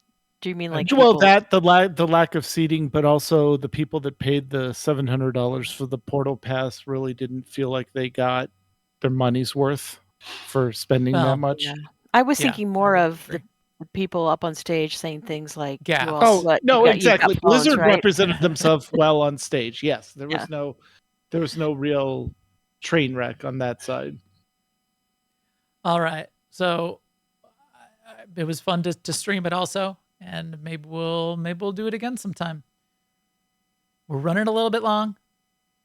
[SPEAKER 2] do you mean like
[SPEAKER 3] the lack of seating, but also the people that paid the $700 for the portal pass really didn't feel like they got their money's worth for spending that much.
[SPEAKER 2] Yeah. I was thinking more of the people up on stage saying things like,
[SPEAKER 3] exactly. Blizzard represented themselves well on stage. Yes, there was no real train wreck on that side.
[SPEAKER 1] All right, so it was fun to stream it also, and maybe we'll do it again sometime. We're running a little bit long,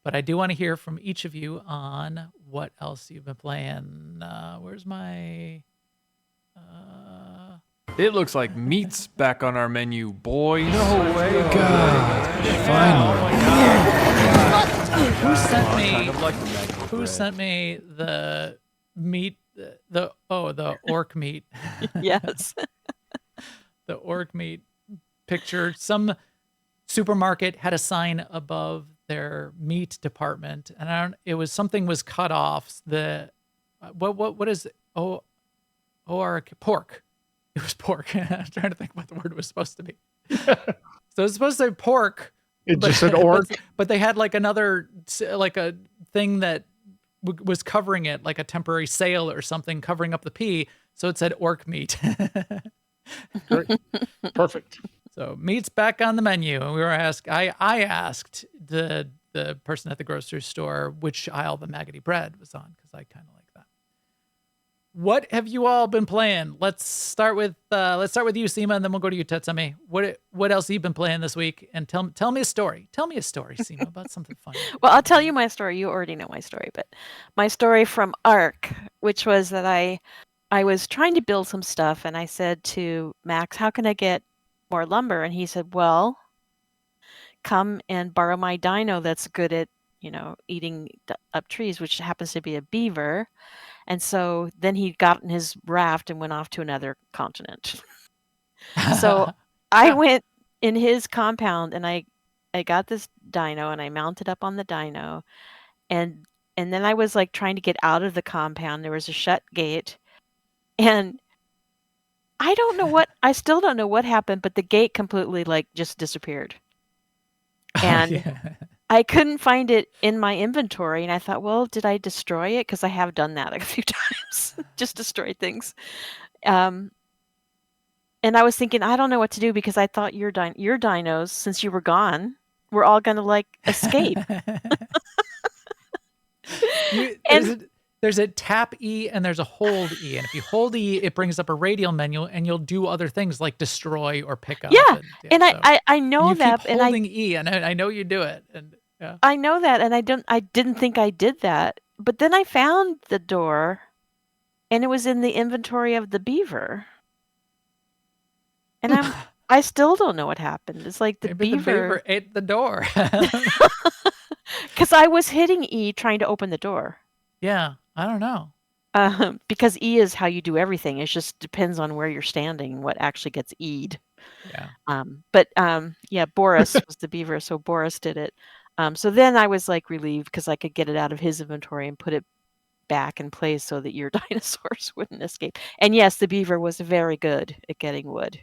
[SPEAKER 1] but I do want to hear from each of you on what else you've been playing. Where's my?
[SPEAKER 6] It looks like meat's back on our menu, boys.
[SPEAKER 5] No way, God!
[SPEAKER 6] Finally.
[SPEAKER 1] Who sent me the meat? The orc meat.
[SPEAKER 2] Yes.
[SPEAKER 1] The orc meat picture. Some supermarket had a sign above their meat department, and something was cut off. What is it? Pork. It was pork. I'm trying to think what the word was supposed to be. So it's supposed to say pork.
[SPEAKER 3] It just said orc.
[SPEAKER 1] But they had like another, like a thing that was covering it, like a temporary sail or something covering up the P. So it said orc meat.
[SPEAKER 3] Great. Perfect.
[SPEAKER 1] So So meat's back on the menu, and we were I asked the person at the grocery store which aisle the maggoty bread was on because I kind of like that. What have you all been playing? Let's start with you, Sema, and then we'll go to you, Tetsemi. What else have you been playing this week? And tell me a story. Tell me a story, Sema, about something funny.
[SPEAKER 2] Well, I'll tell you my story. You already know my story, but my story from ARC, which was that I was trying to build some stuff, and I said to Max, "How can I get more lumber?" And he said, "Well, come and borrow my dino that's good at eating up trees, which happens to be a beaver." And so then he got in his raft and went off to another continent. So I went in his compound and I got this dino and I mounted up on the dino, and then I was like trying to get out of the compound. There was a shut gate, and I still don't know what happened, but the gate completely like just disappeared. And I couldn't find it in my inventory, and I thought, well, did I destroy it? Because I have done that a few times, just destroy things. And I was thinking, I don't know what to do because I thought your dinos, since you were gone, were all going to like escape.
[SPEAKER 1] There's a tap E and there's a hold E, and if you hold E, it brings up a radial menu, and you'll do other things like destroy or pick up.
[SPEAKER 2] Yeah, and
[SPEAKER 1] so
[SPEAKER 2] I know
[SPEAKER 1] you
[SPEAKER 2] that,
[SPEAKER 1] keep
[SPEAKER 2] and
[SPEAKER 1] holding E, and I know you do it, and yeah.
[SPEAKER 2] I know that, and I didn't think I did that, but then I found the door, and it was in the inventory of the beaver, and I still don't know what happened. It's like the beaver
[SPEAKER 1] ate the door.
[SPEAKER 2] Because I was hitting E trying to open the door.
[SPEAKER 1] Yeah, I don't know.
[SPEAKER 2] Because E is how you do everything. It just depends on where you're standing, what actually gets E'd.
[SPEAKER 1] Yeah.
[SPEAKER 2] But Boris was the beaver, so Boris did it. So then I was like relieved because I could get it out of his inventory and put it back in place so that your dinosaurs wouldn't escape. And yes, the beaver was very good at getting wood.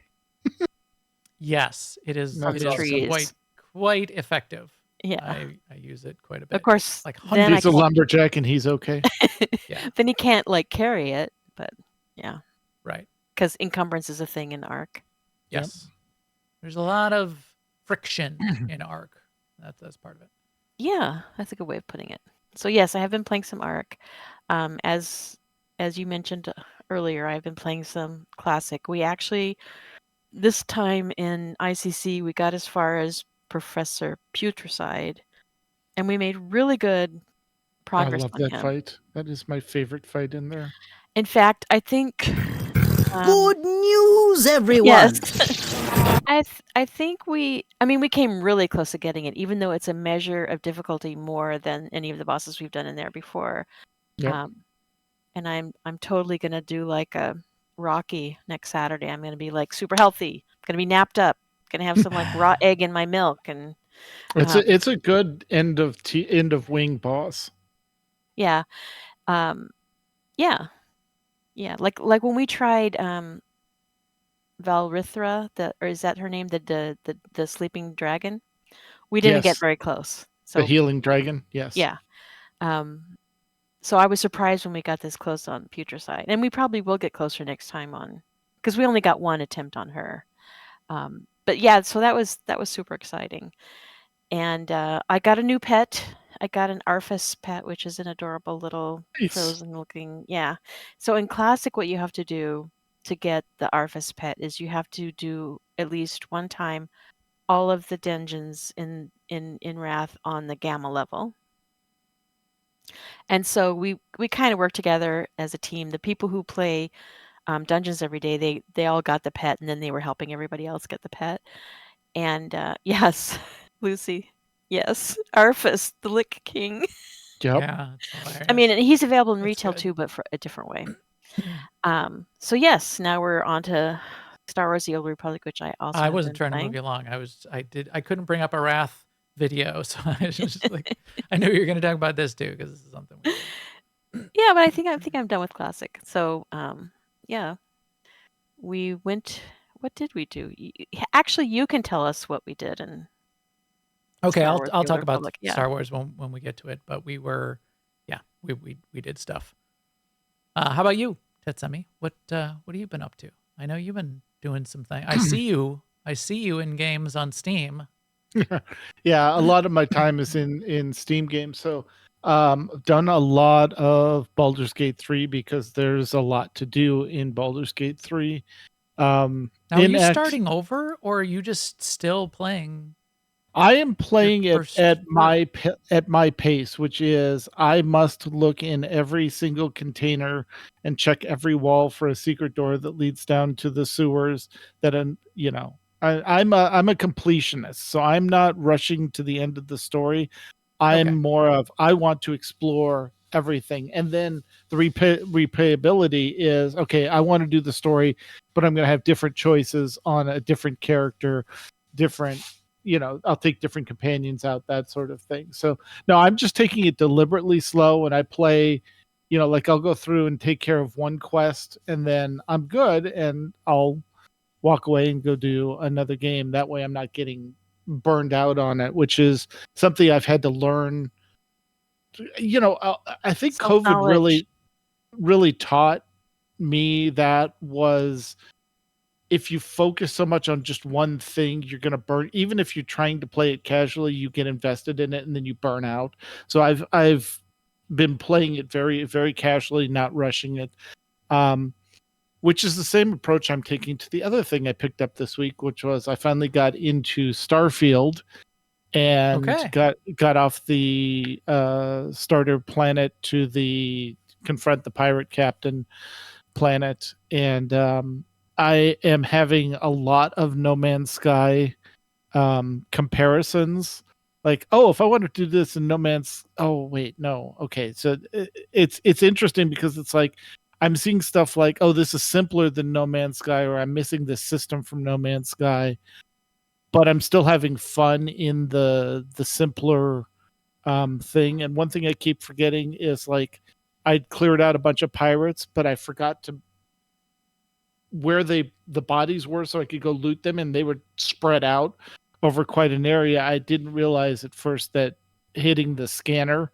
[SPEAKER 1] Yes, it is.
[SPEAKER 3] That's
[SPEAKER 1] It is
[SPEAKER 2] trees.
[SPEAKER 1] quite effective.
[SPEAKER 2] Yeah.
[SPEAKER 1] I use it quite a bit.
[SPEAKER 2] Of course,
[SPEAKER 1] like
[SPEAKER 2] then
[SPEAKER 3] He's a lumberjack and he's okay.
[SPEAKER 1] Yeah.
[SPEAKER 2] Then he can't like carry it, but yeah,
[SPEAKER 1] Right.
[SPEAKER 2] because encumbrance is a thing in ARC.
[SPEAKER 1] Yes. There's a lot of friction in ARC. That's part of it.
[SPEAKER 2] Yeah, that's a good way of putting it. So yes, I have been playing some ARC. As you mentioned earlier, I've been playing some classic. We actually, this time in ICC, we got as far as Professor Putricide, and we made really good progress
[SPEAKER 3] I love
[SPEAKER 2] on
[SPEAKER 3] that
[SPEAKER 2] him.
[SPEAKER 3] fight. That is my favorite fight in there.
[SPEAKER 2] In fact, I think
[SPEAKER 4] Good news, everyone!
[SPEAKER 2] yes. I think we came really close to getting it, even though it's a measure of difficulty more than any of the bosses we've done in there before.
[SPEAKER 3] Yep.
[SPEAKER 2] And I'm totally gonna do like a Rocky next Saturday. I'm gonna be like super healthy. I'm gonna be napped up. Gonna have some like raw egg in my milk, and
[SPEAKER 3] It's a good end of wing boss.
[SPEAKER 2] yeah, yeah. Like when we tried Valrithra, or is that her name? The sleeping dragon. We didn't get
[SPEAKER 3] Yes.
[SPEAKER 2] very close. So
[SPEAKER 3] The healing dragon. Yes.
[SPEAKER 2] yeah. So I was surprised when we got this close on Putricide, and we probably will get closer next time on, because we only got one attempt on her. But yeah, so that was super exciting, and I got a new pet. I got an Arphis pet, which is an adorable little
[SPEAKER 3] Nice.
[SPEAKER 2] frozen-looking. Yeah. So in Classic, what you have to do to get the Arphis pet is you have to do at least one time all of the dungeons in Wrath on the Gamma level. And so we kind of work together as a team. The people who play dungeons every day, they all got the pet, and then they were helping everybody else get the pet. And yes, Lucy, yes, Arphis, the Lick King.
[SPEAKER 3] Yep.
[SPEAKER 1] Yeah. It's hilarious.
[SPEAKER 2] I mean, and he's available in
[SPEAKER 1] That's
[SPEAKER 2] retail
[SPEAKER 1] good.
[SPEAKER 2] too, but for a different way. So yes, now we're on to Star Wars: The Old Republic, which I also
[SPEAKER 1] I
[SPEAKER 2] have
[SPEAKER 1] wasn't
[SPEAKER 2] been
[SPEAKER 1] trying to
[SPEAKER 2] playing.
[SPEAKER 1] move you along. I couldn't bring up a Wrath video, so I was just like, I knew you were going to talk about this too, because this is something.
[SPEAKER 2] Yeah, but I think I'm done with Classic. So yeah, we went. What did we do? Actually, you can tell us what we did. And
[SPEAKER 1] Okay,
[SPEAKER 2] Star
[SPEAKER 1] I'll
[SPEAKER 2] Wars:
[SPEAKER 1] I'll
[SPEAKER 2] The
[SPEAKER 1] talk
[SPEAKER 2] Old
[SPEAKER 1] about
[SPEAKER 2] Republic, yeah.
[SPEAKER 1] Star Wars when we get to it. But we did stuff. How about you, Tetsemi? What have you been up to? I know you've been doing some things. I I see you in games on Steam.
[SPEAKER 3] Yeah, a lot of my time is in Steam games. So I've done a lot of Baldur's Gate 3 because there's a lot to do in Baldur's Gate 3.
[SPEAKER 1] Now, are
[SPEAKER 3] in
[SPEAKER 1] you
[SPEAKER 3] act-
[SPEAKER 1] starting over, or are you just still playing?
[SPEAKER 3] I am playing it
[SPEAKER 1] first
[SPEAKER 3] at my pace, which is I must look in every single container and check every wall for a secret door that leads down to the sewers. I'm a completionist, so I'm not rushing to the end of the story. I'm
[SPEAKER 1] Okay.
[SPEAKER 3] more of I want to explore everything, and then the replayability is okay. I want to do the story, but I'm going to have different choices on a different character, different. I'll take different companions out, that sort of thing. So no, I'm just taking it deliberately slow when I play. Like I'll go through and take care of one quest, and then I'm good, and I'll walk away and go do another game. That way I'm not getting burned out on it, which is something I've had to learn. I think COVID
[SPEAKER 2] Self-knowledge.
[SPEAKER 3] really taught me that was if you focus so much on just one thing, you're going to burn. Even if you're trying to play it casually, you get invested in it and then you burn out. So I've been playing it very, very casually, not rushing it. Which is the same approach I'm taking to the other thing I picked up this week, which was I finally got into Starfield and
[SPEAKER 1] Okay.
[SPEAKER 3] got off the starter planet to confront the pirate captain planet. And I am having a lot of No Man's Sky comparisons. Like, oh, if I want to do this in No Man's, oh wait, no, okay. So it's interesting because it's like I'm seeing stuff like, oh, this is simpler than No Man's Sky, or I'm missing this system from No Man's Sky, but I'm still having fun in the simpler thing. And one thing I keep forgetting is like I'd cleared out a bunch of pirates, but I forgot to where the bodies were so I could go loot them, and they were spread out over quite an area. I didn't realize at first that hitting the scanner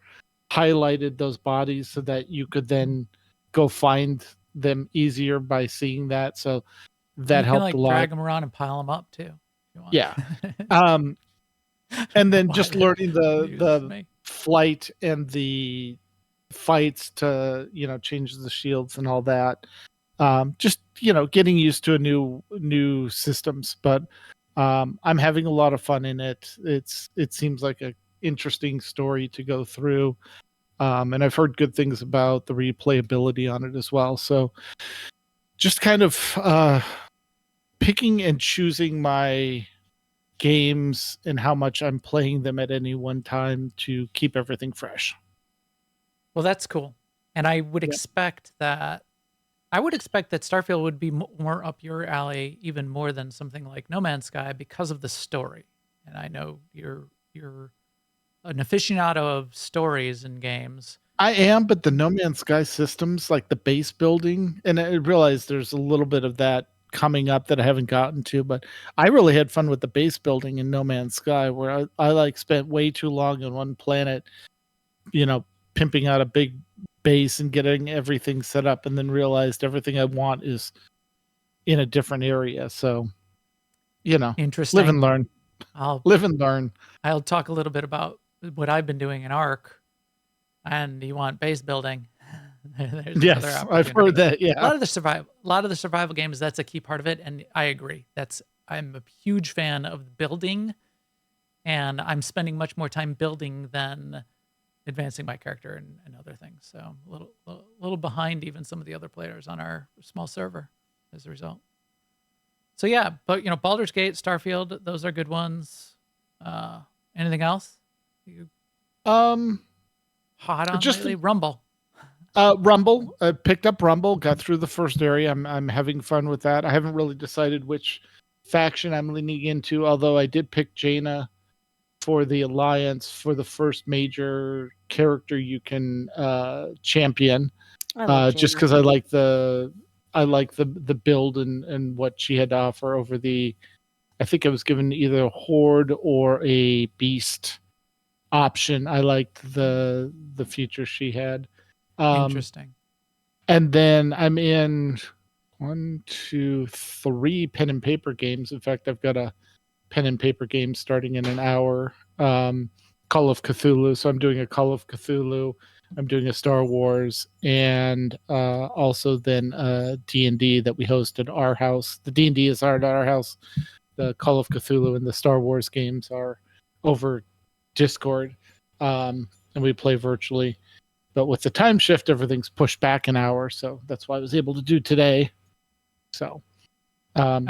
[SPEAKER 3] highlighted those bodies so that you could then go find them easier by seeing that. So that
[SPEAKER 1] you can
[SPEAKER 3] helped
[SPEAKER 1] like
[SPEAKER 3] a lot.
[SPEAKER 1] drag them around and pile them up too. If you want.
[SPEAKER 3] Yeah. And then
[SPEAKER 1] Why
[SPEAKER 3] just
[SPEAKER 1] that
[SPEAKER 3] learning
[SPEAKER 1] amuses
[SPEAKER 3] the
[SPEAKER 1] me.
[SPEAKER 3] flight and the fights to change the shields and all that. Just getting used to a new systems, but I'm having a lot of fun in it. It seems like a interesting story to go through, and I've heard good things about the replayability on it as well. So just kind of picking and choosing my games and how much I'm playing them at any one time to keep everything fresh.
[SPEAKER 1] Well, that's cool. And I would
[SPEAKER 3] Yep.
[SPEAKER 1] expect that Starfield would be more up your alley even more than something like No Man's Sky because of the story. And I know you're an aficionado of stories in games.
[SPEAKER 3] I am, but the No Man's Sky systems, like the base building, and I realize there's a little bit of that coming up that I haven't gotten to, but I really had fun with the base building in No Man's Sky, where I like spent way too long on one planet, pimping out a big base and getting everything set up, and then realized everything I want is in a different area. So,
[SPEAKER 1] Interesting.
[SPEAKER 3] live and learn. Live and learn.
[SPEAKER 1] I'll talk a little bit about what I've been doing in Ark. And you want base building? There's
[SPEAKER 3] Yes,
[SPEAKER 1] another
[SPEAKER 3] I've heard
[SPEAKER 1] opportunity.
[SPEAKER 3] that. Yeah,
[SPEAKER 1] A lot of the survival games, that's a key part of it, and I agree. I'm a huge fan of building, and I'm spending much more time building than advancing my character and other things. So I'm a little behind even some of the other players on our small server as a result. So yeah, but Baldur's Gate, Starfield, those are good ones. Anything else? You hot on
[SPEAKER 3] just
[SPEAKER 1] lately? Rumble.
[SPEAKER 3] Rumble. I picked up Rumble, got through the first area. I'm having fun with that. I haven't really decided which faction I'm leaning into, although I did pick Jaina for the Alliance for the first major character you can champion. Just because I like the build and what she had to offer over the. I think I was given either a horde or a beast option. I liked the feature she had.
[SPEAKER 1] Interesting.
[SPEAKER 3] And then I'm in 1, 2, 3 pen and paper games. In fact, I've got a pen and paper game starting in an hour. Call of Cthulhu. So I'm doing a Call of Cthulhu. I'm doing a Star Wars, and also then D&D that we host at our house. The D&D is at our house. The Call of Cthulhu and the Star Wars games are over Discord, and we play virtually. But with the time shift, everything's pushed back an hour, so that's why I was able to do today. So, but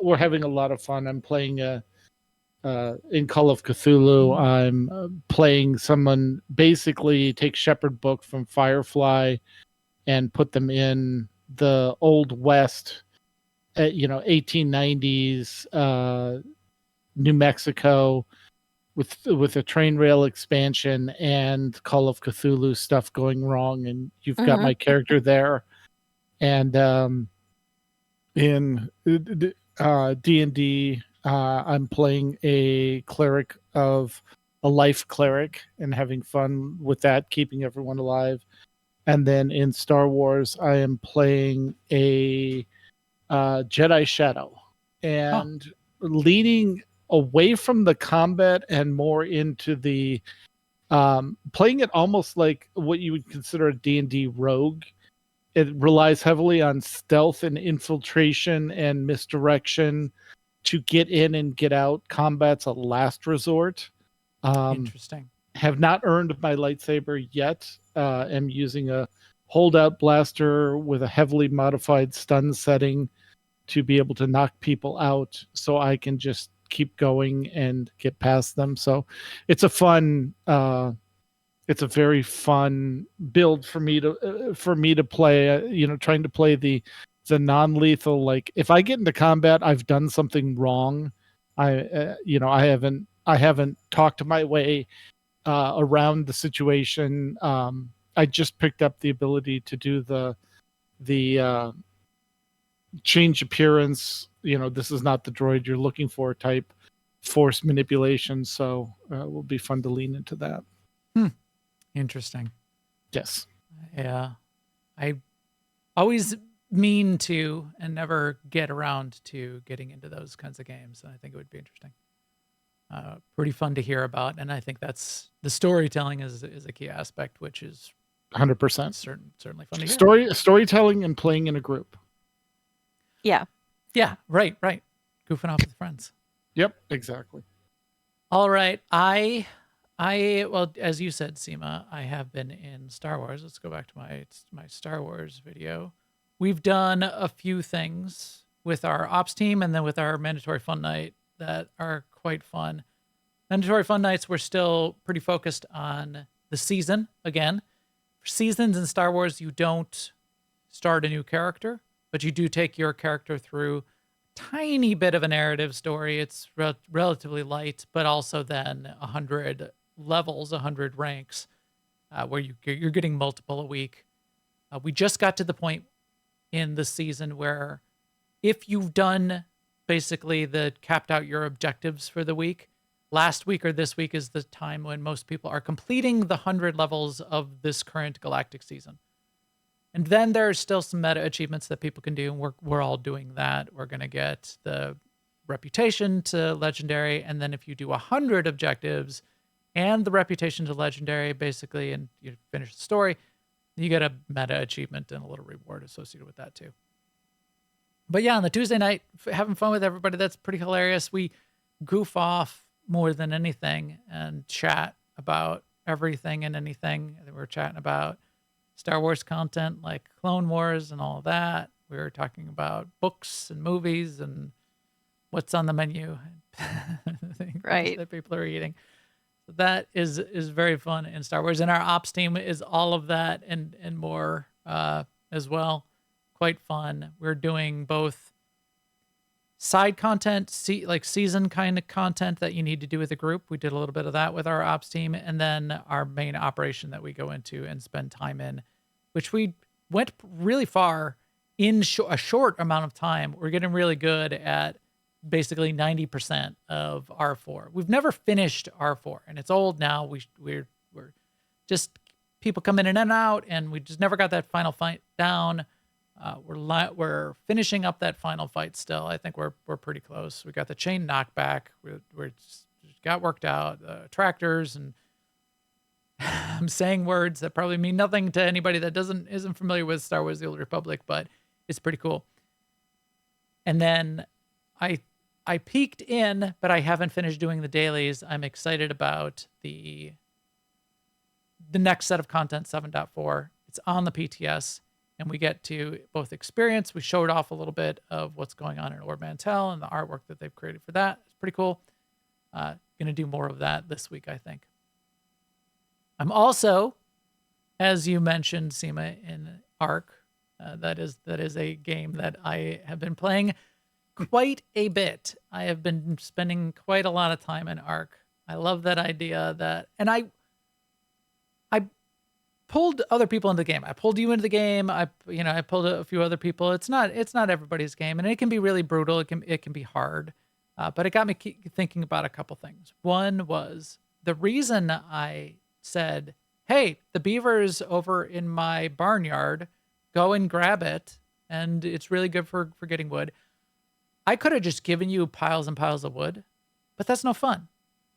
[SPEAKER 3] we're having a lot of fun. I'm playing in Call of Cthulhu. I'm playing someone basically take Shepherd Book from Firefly and put them in the Old West, 1890s New Mexico with a train rail expansion and Call of Cthulhu stuff going wrong, and you've got my character there. And in D&D, I'm playing a life cleric and having fun with that, keeping everyone alive. And then in Star Wars, I am playing a Jedi Shadow and leaning away from the combat and more into the playing it almost like what you would consider a D&D rogue. It relies heavily on stealth and infiltration and misdirection to get in and get out. Combat's a last resort.
[SPEAKER 1] Interesting.
[SPEAKER 3] Have not earned my lightsaber yet. Am using a holdout blaster with a heavily modified stun setting to be able to knock people out, so I can just keep going and get past them. So it's a very fun build for me to play. Trying to play the non-lethal. Like if I get into combat, I've done something wrong. I haven't talked my way around the situation. I just picked up the ability to do the change appearance. This is not the droid you're looking for type force manipulation. So it will be fun to lean into that.
[SPEAKER 1] Interesting.
[SPEAKER 3] Yes.
[SPEAKER 1] Yeah. I always mean to and never get around to getting into those kinds of games. I think it would be interesting. Pretty fun to hear about. And I think that's the storytelling is a key aspect, which is
[SPEAKER 3] 100%.
[SPEAKER 1] Certainly fun to hear.
[SPEAKER 3] Storytelling and playing in a group.
[SPEAKER 2] Yeah.
[SPEAKER 1] Yeah. Right. Goofing off with friends.
[SPEAKER 3] Yep. Exactly.
[SPEAKER 1] All right. Well, as you said, Sema, I have been in Star Wars. Let's go back to my Star Wars video. We've done a few things with our ops team and then with our mandatory fun night that are quite fun. Mandatory fun nights, we're still pretty focused on the season. Again, for seasons in Star Wars, you don't start a new character, but you do take your character through a tiny bit of a narrative story. It's relatively light, but also then 100 levels, 100 ranks, where you're getting multiple a week. We just got to the point in the season where if you've done basically capped out your objectives for the week, last week or this week is the time when most people are completing the 100 levels of this current galactic season. And then there's still some meta achievements that people can do, and we're all doing that. We're going to get the reputation to legendary, and then if you do 100 objectives and the reputation to legendary, basically, and you finish the story, you get a meta achievement and a little reward associated with that too. But yeah, on the Tuesday night, having fun with everybody, that's pretty hilarious. We goof off more than anything and chat about everything and anything. We're chatting about Star Wars content like Clone Wars and all of that. We were talking about books and movies and what's on the menu,
[SPEAKER 2] Right,
[SPEAKER 1] that people are eating. So that is very fun in Star Wars, and our ops team is all of that and more as well. Quite fun. We're doing both side content, like season kind of content that you need to do with a group. We did a little bit of that with our ops team, and then our main operation that we go into and spend time in, which we went really far in a short amount of time. We're getting really good at basically 90% of R4. We've never finished R4, and it's old now. We're just people come in and out, and we just never got that final fight down. We're finishing up that final fight still. I think we're pretty close. We got the chain knockback. We're just got worked out. Tractors, and I'm saying words that probably mean nothing to anybody that isn't familiar with Star Wars: The Old Republic, but it's pretty cool. And then I peeked in, but I haven't finished doing the dailies. I'm excited about the next set of content, 7.4. It's on the PTS, and we get to both experience. We showed off a little bit of what's going on in Ord Mantell and the artwork that they've created for that. It's pretty cool. Going to do more of that this week, I think. I'm also, as you mentioned, Sema, in Ark. That is a game that I have been playing quite a bit. I have been spending quite a lot of time in Ark. I love that idea and I pulled other people into the game. I pulled you into the game. I pulled a few other people. It's not everybody's game, and it can be really brutal. It can be hard, but it got me thinking about a couple things. One was the reason I said, "Hey, the beaver's over in my barnyard. Go and grab it, and it's really good for getting wood." I could have just given you piles and piles of wood, but that's no fun.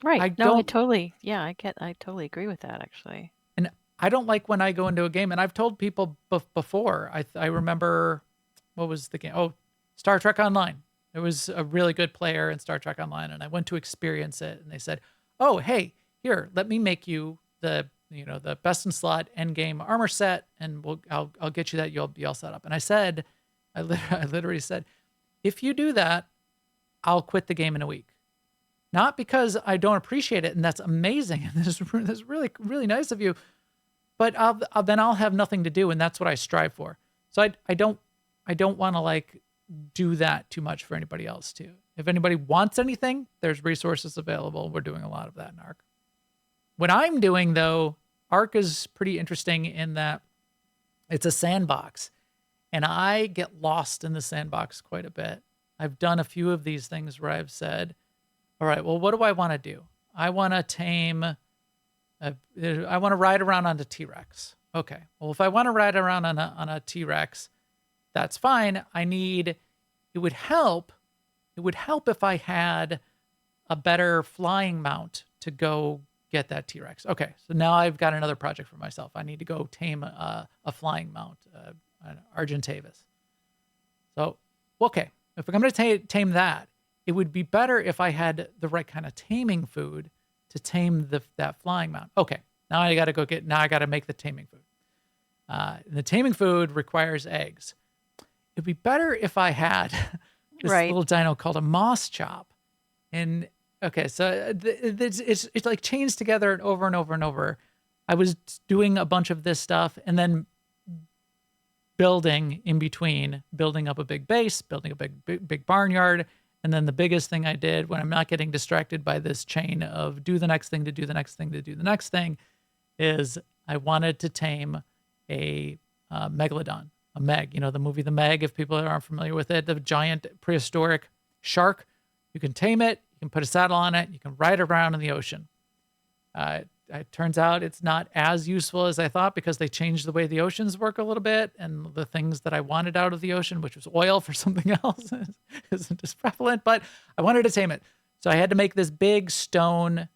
[SPEAKER 2] Right.
[SPEAKER 1] I
[SPEAKER 2] totally agree with that, actually.
[SPEAKER 1] And I don't like when I go into a game, and I've told people before. I remember, what was the game? Oh, Star Trek Online. There was a really good player in Star Trek Online, and I went to experience it, and they said, "Oh, hey, here, let me make you the best in slot end game armor set, and I'll get you that. You'll be all set up." And I said, I literally said, "If you do that, I'll quit the game in a week." Not because I don't appreciate it, and that's amazing, and that's really, really nice of you, but then I'll have nothing to do, and that's what I strive for. So I don't want to do that too much for anybody else too. If anybody wants anything, there's resources available. We're doing a lot of that in Ark. What I'm doing, though, Ark is pretty interesting in that it's a sandbox, and I get lost in the sandbox quite a bit. I've done a few of these things where I've said, all right, well, what do I want to do? I want to I want to ride around on a T-Rex. Okay, well, if I want to ride around on a T-Rex, that's fine. It would help if I had a better flying mount to go get that T-Rex. Okay, so now I've got another project for myself. I need to go tame a flying mount, an Argentavis. So, okay, if I'm going to tame that, it would be better if I had the right kind of taming food to tame that flying mount. Okay, now I got to make the taming food. The taming food requires eggs. It'd be better if I had this little dino called a moss chop. And okay, so it's like chains together and over and over and over. I was doing a bunch of this stuff and then building in between, building up a big base, building a big barnyard. And then the biggest thing I did when I'm not getting distracted by this chain of do the next thing to do the next thing to do the next thing is I wanted to tame a megalodon, a Meg. You know, the movie The Meg, if people aren't familiar with it, the giant prehistoric shark. You can tame it. You can put a saddle on it. You can ride around in the ocean. It turns out it's not as useful as I thought because they changed the way the oceans work a little bit, and the things that I wanted out of the ocean, which was oil for something else, isn't as prevalent, but I wanted to tame it. So I had to make this big stone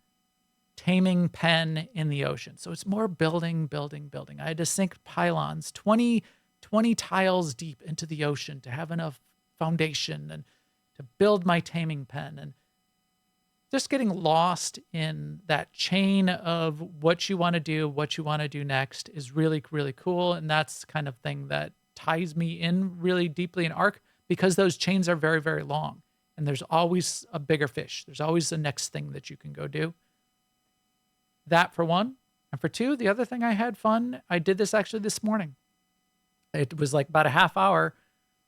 [SPEAKER 1] taming pen in the ocean. So it's more building. I had to sink pylons 20 tiles deep into the ocean to have enough foundation and to build my taming pen. And just getting lost in that chain of what you want to do next is really, really cool. And that's kind of thing that ties me in really deeply in Ark because those chains are very, very long. And there's always a bigger fish. There's always the next thing that you can go do. That for one. And for two, the other thing I had fun, I did this actually this morning. It was like about a half hour.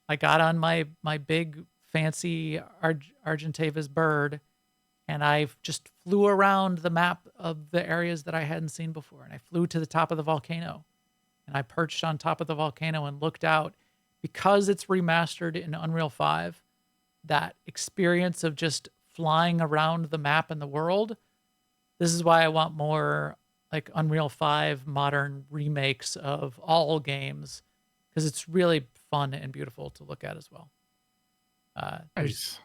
[SPEAKER 1] I got on my big fancy Argentavis bird, and I just flew around the map of the areas that I hadn't seen before. And I flew to the top of the volcano, and I perched on top of the volcano and looked out. Because it's remastered in Unreal 5, that experience of just flying around the map and the world, this is why I want more like Unreal 5 modern remakes of all games, because it's really fun and beautiful to look at as well.
[SPEAKER 3] Nice.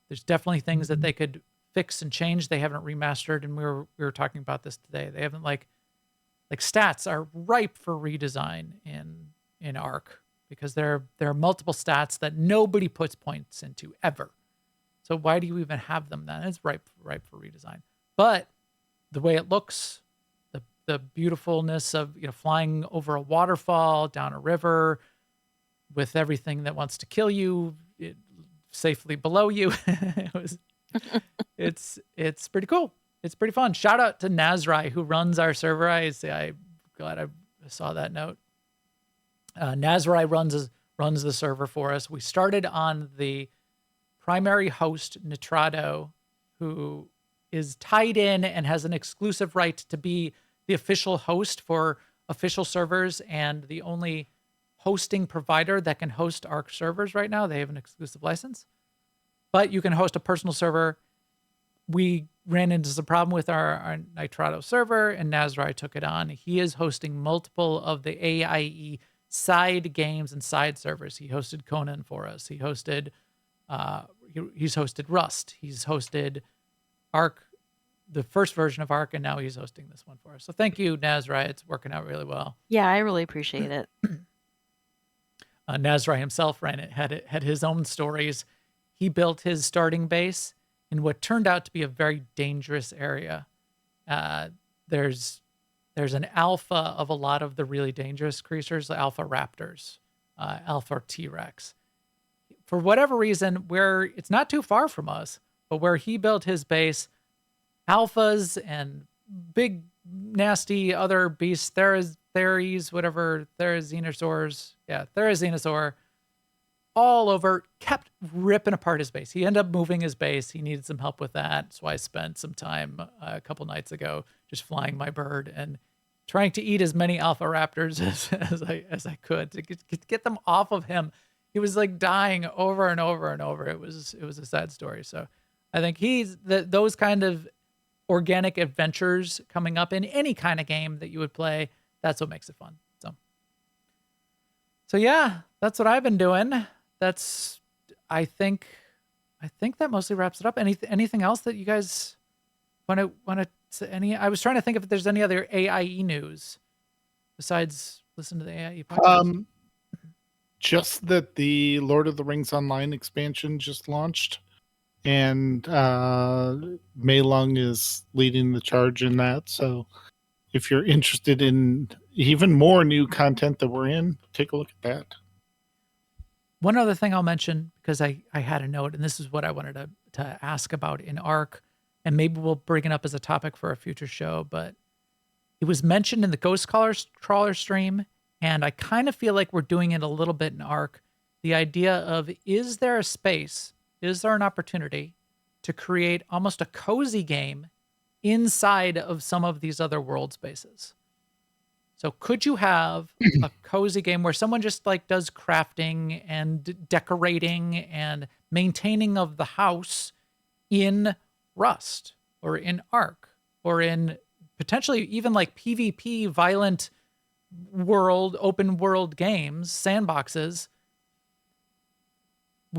[SPEAKER 1] There's definitely things that they could fix and change. They haven't remastered, and we were talking about this today. They haven't like stats are ripe for redesign in Arc because there are multiple stats that nobody puts points into ever. So why do you even have them then? It's ripe for redesign. But the way it looks, the beautifulness of flying over a waterfall, down a river, with everything that wants to kill you safely below you, it's pretty cool. It's pretty fun. Shout out to Nazrai, who runs our server. I'm glad I saw that note. Nazrai runs the server for us. We started on the primary host, Nitrado, who is tied in and has an exclusive right to be the official host for official servers and the only hosting provider that can host Arc servers right now. They have an exclusive license, but you can host a personal server. We ran into some problem with our Nitrado server, and Nazrai took it on. He is hosting multiple of the AIE side games and side servers. He hosted Conan for us. He hosted he's hosted Rust. He's hosted Arc, the first version of Arc, and now he's hosting this one for us. So thank you, Nazrai. It's working out really well.
[SPEAKER 2] Yeah, I really appreciate it.
[SPEAKER 1] Nazrai himself had his own stories. He built his starting base in what turned out to be a very dangerous area. There's an alpha of a lot of the really dangerous creatures, the alpha raptors, alpha T-Rex. For whatever reason, where it's not too far from us, but where he built his base, alphas and big nasty other beasts, Therizinosaur, all over, kept ripping apart his base. He ended up moving his base. He needed some help with that. So I spent some time a couple nights ago just flying my bird and trying to eat as many alpha raptors as I could to get them off of him. He was like dying over and over and over. It was a sad story. So I think those kind of organic adventures coming up in any kind of game that you would play, that's what makes it fun. So yeah, that's what I've been doing. I think that mostly wraps it up. Anything else that you guys want to say? I was trying to think if there's any other AIE news besides listen to the AIE podcast.
[SPEAKER 3] Just that the Lord of the Rings Online expansion just launched, and Mei Lung is leading the charge in that. So if you're interested in even more new content that we're in, take a look at that.
[SPEAKER 1] One other thing I'll mention, because I had a note, and this is what I wanted to ask about in Arc, and maybe we'll bring it up as a topic for a future show, but it was mentioned in the Ghost Crawler stream, and I kind of feel like we're doing it a little bit in Arc. The idea of, is there a space, is there an opportunity to create almost a cozy game inside of some of these other world spaces? So could you have a cozy game where someone just like does crafting and decorating and maintaining of the house in Rust or in Arc or in potentially even like PvP violent world, open world games, sandboxes?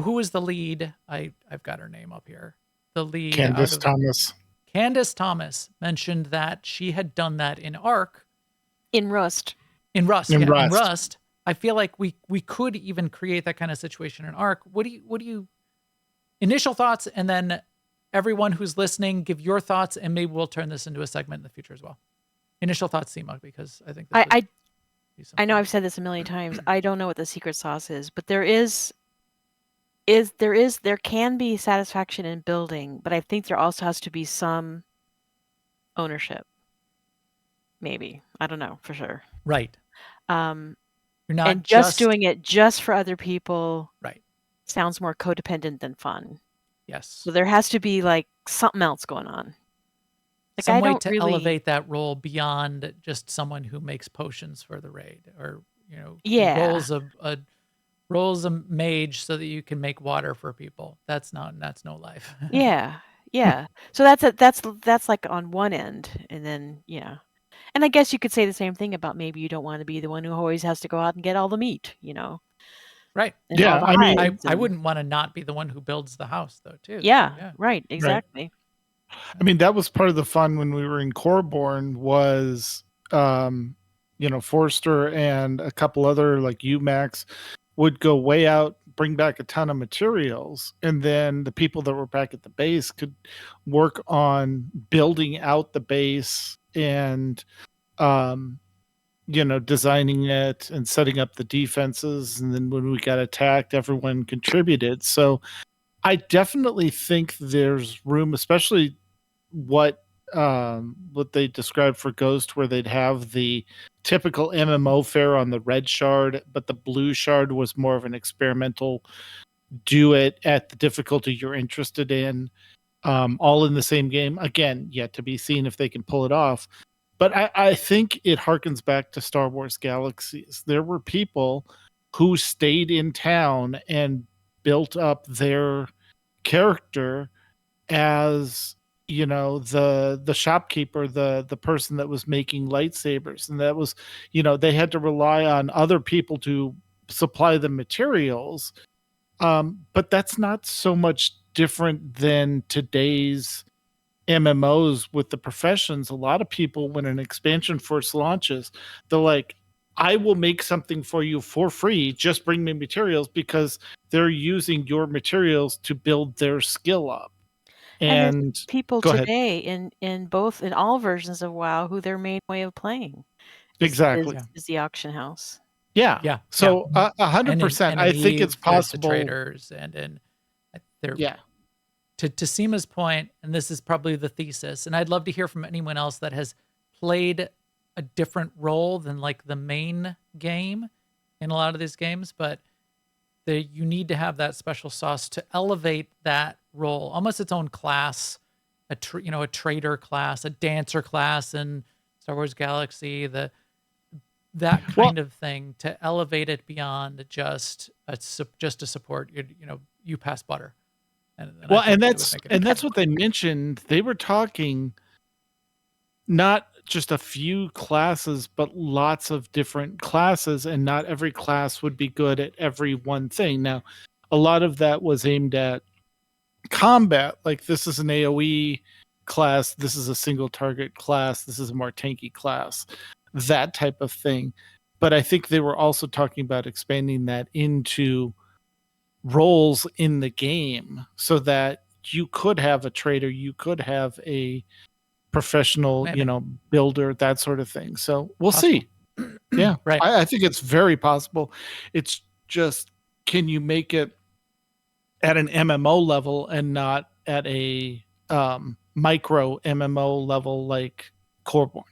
[SPEAKER 1] Who is the lead? I've got her name up here. The lead.
[SPEAKER 3] Candace Thomas.
[SPEAKER 1] Candace Thomas mentioned that she had done that in Arc.
[SPEAKER 2] In Rust.
[SPEAKER 1] In Rust. I feel like we could even create that kind of situation in Arc. What do you initial thoughts, and then everyone who's listening, give your thoughts, and maybe we'll turn this into a segment in the future as well. Initial thoughts, Sema, because I think
[SPEAKER 2] I know I've said this a million times. I don't know what the secret sauce is, but there can be satisfaction in building, but I think there also has to be some ownership. Maybe. I don't know for sure.
[SPEAKER 1] Right.
[SPEAKER 2] You're
[SPEAKER 1] not
[SPEAKER 2] and just doing it just for other people.
[SPEAKER 1] Right.
[SPEAKER 2] Sounds more codependent than fun.
[SPEAKER 1] Yes.
[SPEAKER 2] So there has to be like something else going on. Like,
[SPEAKER 1] some way to elevate that role beyond just someone who makes potions for the raid, or rolls a mage so that you can make water for people. That's no life.
[SPEAKER 2] Yeah. So that's like on one end, and then and I guess you could say the same thing about maybe you don't want to be the one who always has to go out and get all the meat.
[SPEAKER 1] Right.
[SPEAKER 2] and
[SPEAKER 3] Yeah,
[SPEAKER 2] all the
[SPEAKER 3] I mean-
[SPEAKER 2] hides
[SPEAKER 1] I
[SPEAKER 2] and-
[SPEAKER 1] wouldn't want to not be the one who builds the house, though, too.
[SPEAKER 2] Yeah, right, exactly.
[SPEAKER 3] I mean, that was part of the fun when we were in Corborn was, Forster and a couple other like UMax would go way out, bring back a ton of materials, and then the people that were back at the base could work on building out the base and, designing it and setting up the defenses. And then when we got attacked, everyone contributed. So I definitely think there's room, especially what they described for Ghost, where they'd have the typical MMO fare on the red shard, but the blue shard was more of an experimental, do it at the difficulty you're interested in, all in the same game. Again, yet to be seen if they can pull it off. But I think it harkens back to Star Wars Galaxies. There were people who stayed in town and built up their character as the shopkeeper, the person that was making lightsabers, and that was they had to rely on other people to supply the materials, but that's not so much different than today's MMOs with the professions. A lot of people, when an expansion first launches, they're like, I will make something for you for free, just bring me materials, because they're using your materials to build their skill up. And
[SPEAKER 2] People
[SPEAKER 3] go ahead.
[SPEAKER 2] today in all versions of WoW who their main way of playing
[SPEAKER 3] Exactly.
[SPEAKER 2] is the auction house.
[SPEAKER 3] Yeah.
[SPEAKER 1] Yeah.
[SPEAKER 3] So
[SPEAKER 1] And
[SPEAKER 3] 100%.
[SPEAKER 1] in
[SPEAKER 3] I think it's
[SPEAKER 1] Eve, there's the
[SPEAKER 3] possible.
[SPEAKER 1] traders and they're
[SPEAKER 3] Yeah.
[SPEAKER 1] to Sema's point, and this is probably the thesis, and I'd love to hear from anyone else that has played a different role than like the main game in a lot of these games, but you need to have that special sauce to elevate that role, almost its own class, a trader class, a dancer class in Star Wars Galaxy, that kind of thing, to elevate it beyond just to support you pass butter. And
[SPEAKER 3] that's what they mentioned. They were talking not just a few classes, but lots of different classes, and not every class would be good at every one thing. Now, a lot of that was aimed at combat, like this is an AoE class, this is a single target class, this is a more tanky class, that type of thing. But I think they were also talking about expanding that into roles in the game, so that you could have a trader, you could have a professional, builder, that sort of thing. So we'll see. Yeah,
[SPEAKER 1] right.
[SPEAKER 3] I think it's very possible. It's just, can you make it at an MMO level and not at a micro MMO level like Corborn?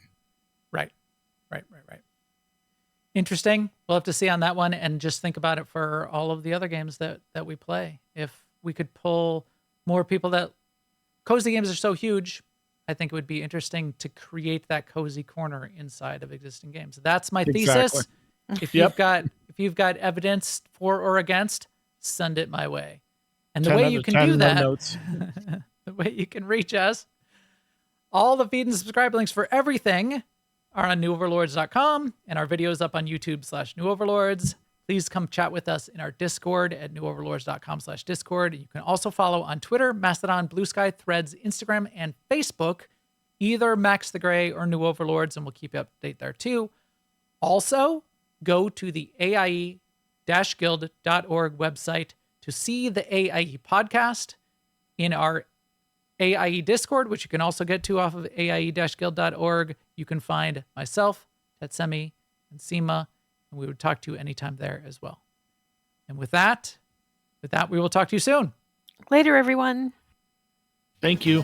[SPEAKER 1] Right. Interesting. We'll have to see on that one, and just think about it for all of the other games that we play. If we could pull more people cozy games are so huge, I think it would be interesting to create that cozy corner inside of existing games. That's my thesis. If you've got evidence for or against, send it my way. And the way you can do that, the way you can reach us, all the feed and subscribe links for everything are on newoverlords.com, and our videos up on YouTube/newoverlords. Please come chat with us in our Discord at newoverlords.com/Discord. You can also follow on Twitter, Mastodon, Blue Sky, Threads, Instagram, and Facebook, either Max the Gray or New Overlords, and we'll keep you up to date there too. Also, go to the AIE-guild.org website to see the AIE podcast in our AIE Discord, which you can also get to off of AIE-guild.org. You can find myself, Tetsemi, and Sema, and we would talk to you anytime there as well. And with that, we will talk to you soon.
[SPEAKER 2] Later, everyone.
[SPEAKER 3] Thank you.